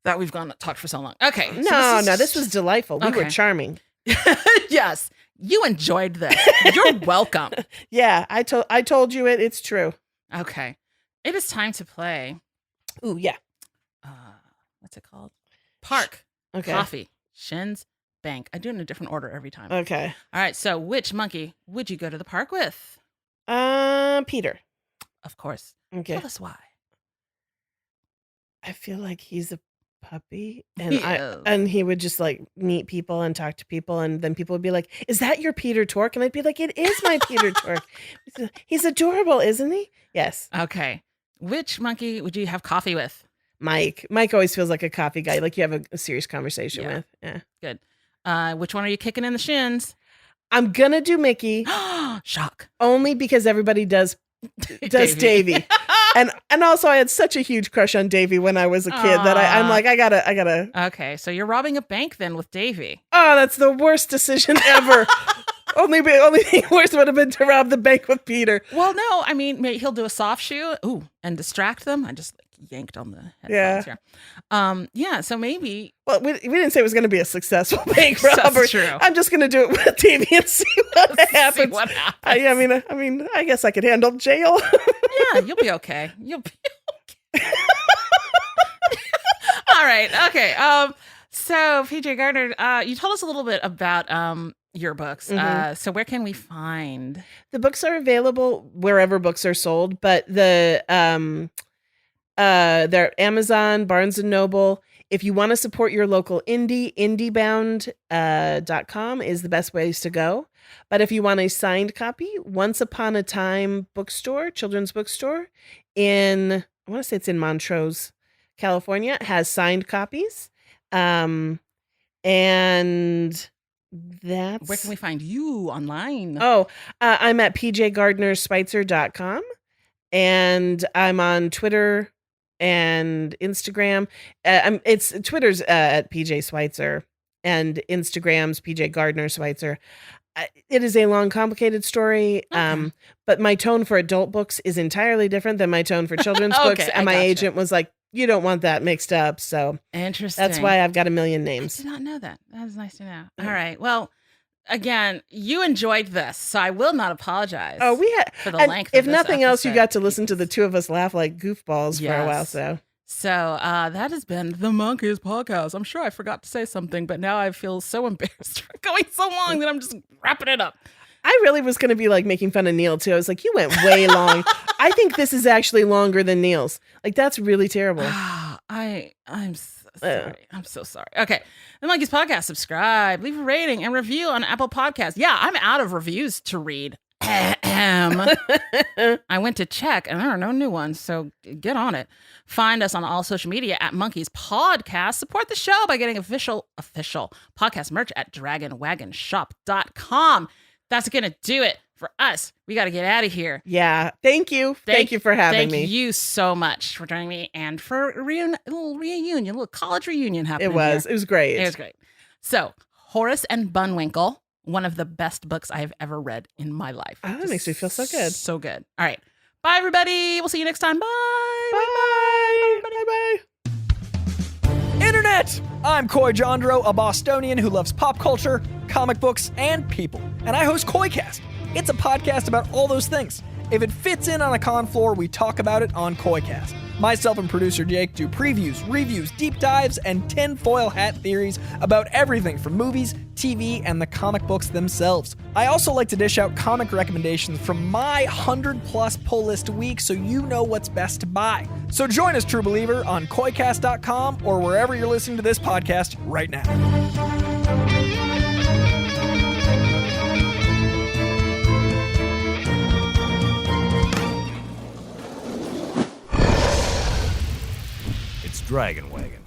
that we've talked for so long. Okay.
This was delightful. We were charming.
Yes, you enjoyed this. You're welcome.
Yeah, I told you it. It's true.
Okay, it is time to play.
Ooh, yeah.
What's it called? Park.
Okay.
Coffee. Shins. bank. I do it in a different order every time.
Okay.
All right. So which monkey would you go to the park with?
Peter.
Of course.
Okay.
Tell us why.
I feel like he's a puppy,
He
and he would just like meet people and talk to people, and then people would be like, "Is that your Peter Tork?" And I'd be like, "It is my Peter Tork. He's adorable, isn't he?" Yes.
Okay. Which monkey would you have coffee with?
Mike. Mike always feels like a coffee guy, like you have a serious conversation
Yeah.
with. Yeah.
Good. Which one are you kicking in the shins?
I'm gonna do Mickey
Shock.
only because everybody does Davy. And also I had such a huge crush on Davy when I was a kid that I'm like, I gotta.
Okay, so you're robbing a bank then with Davy.
Oh, that's the worst decision ever. only thing worse would have been to rob the bank with Peter.
Well, no, I mean, maybe he'll do a soft shoe. Ooh, and distract them. I just yanked on the headphones here. Yeah, so maybe.
Well, we didn't say it was going to be a successful bank robbery.
That's true.
I'm just going to do it with Davy and see what happens.
See what happens.
I mean, I guess I could handle jail.
Yeah, you'll be okay. You'll be okay. All right. Okay. So PJ Gardner, you told us a little bit about your books.
Mm-hmm.
So where can we find?
The books are available wherever books are sold, but they're Amazon, Barnes and Noble. If you want to support your local indiebound.com is the best place to go. But if you want a signed copy, Once Upon a Time bookstore, children's bookstore I want to say it's in Montrose, California, has signed copies. And that's...
Where can we find you online?
I'm at pjgardnerschweitzer.com, and I'm on Twitter and Instagram. Twitter's at PJ Schweitzer, and Instagram's PJ Gardner Schweitzer. It is a long, complicated story.
Okay.
But my tone for adult books is entirely different than my tone for children's books.
Okay,
And my
gotcha.
agent was like, "You don't want that mixed up." So
Interesting.
that's why I've got a million
I
names.
did not know that. That is nice to know.
Yeah.
All right. Well, again, you enjoyed this, so I will not apologize.
Oh, we had
for the
and
length.
if
of this
nothing else, you
episode.
got to listen to the two of us laugh like goofballs for a while.
Yes. So that has been the Monkees podcast. I'm sure I forgot to say something, but now I feel so embarrassed for going so long that I'm just wrapping it up.
I really was going to be like making fun of Neil too. I was like, you went way long. I think this is actually longer than Neil's. Like, that's really terrible.
I'm so sorry. I'm so sorry. Okay. The Monkees podcast, subscribe, leave a rating and review on Apple Podcasts. Yeah, I'm out of reviews to read. I went to check and there are no new ones, so get on it. Find us on all social media at Monkees Podcast. Support the show by getting official podcast merch at dragonwagonshop.com. That's going to do it for us. We got to get out of here.
Yeah. Thank you. Thank you for having me.
Thank you so much for joining me and for a little reunion, a little college reunion happening.
It was.
Here.
It was great.
It was great. So, Horace and Bunwinkle, one of the best books I have ever read in my life.
Oh, that makes me feel so good.
So good. All right. Bye, everybody. We'll see you next time. Bye.
Bye. Bye.
Internet! I'm Coy Jandro, a Bostonian who loves pop culture, comic books, and people. And I host Coycast. It's a podcast about all those things. If it fits in on a con floor, we talk about it on Coycast. Myself and producer Jake do previews, reviews, deep dives, and tinfoil hat theories about everything from movies, TV, and the comic books themselves. I also like to dish out comic recommendations from my 100+ pull list a week so you know what's best to buy. So join us, True Believer, on Coycast.com or wherever you're listening to this podcast right now.
Dragon Wagon.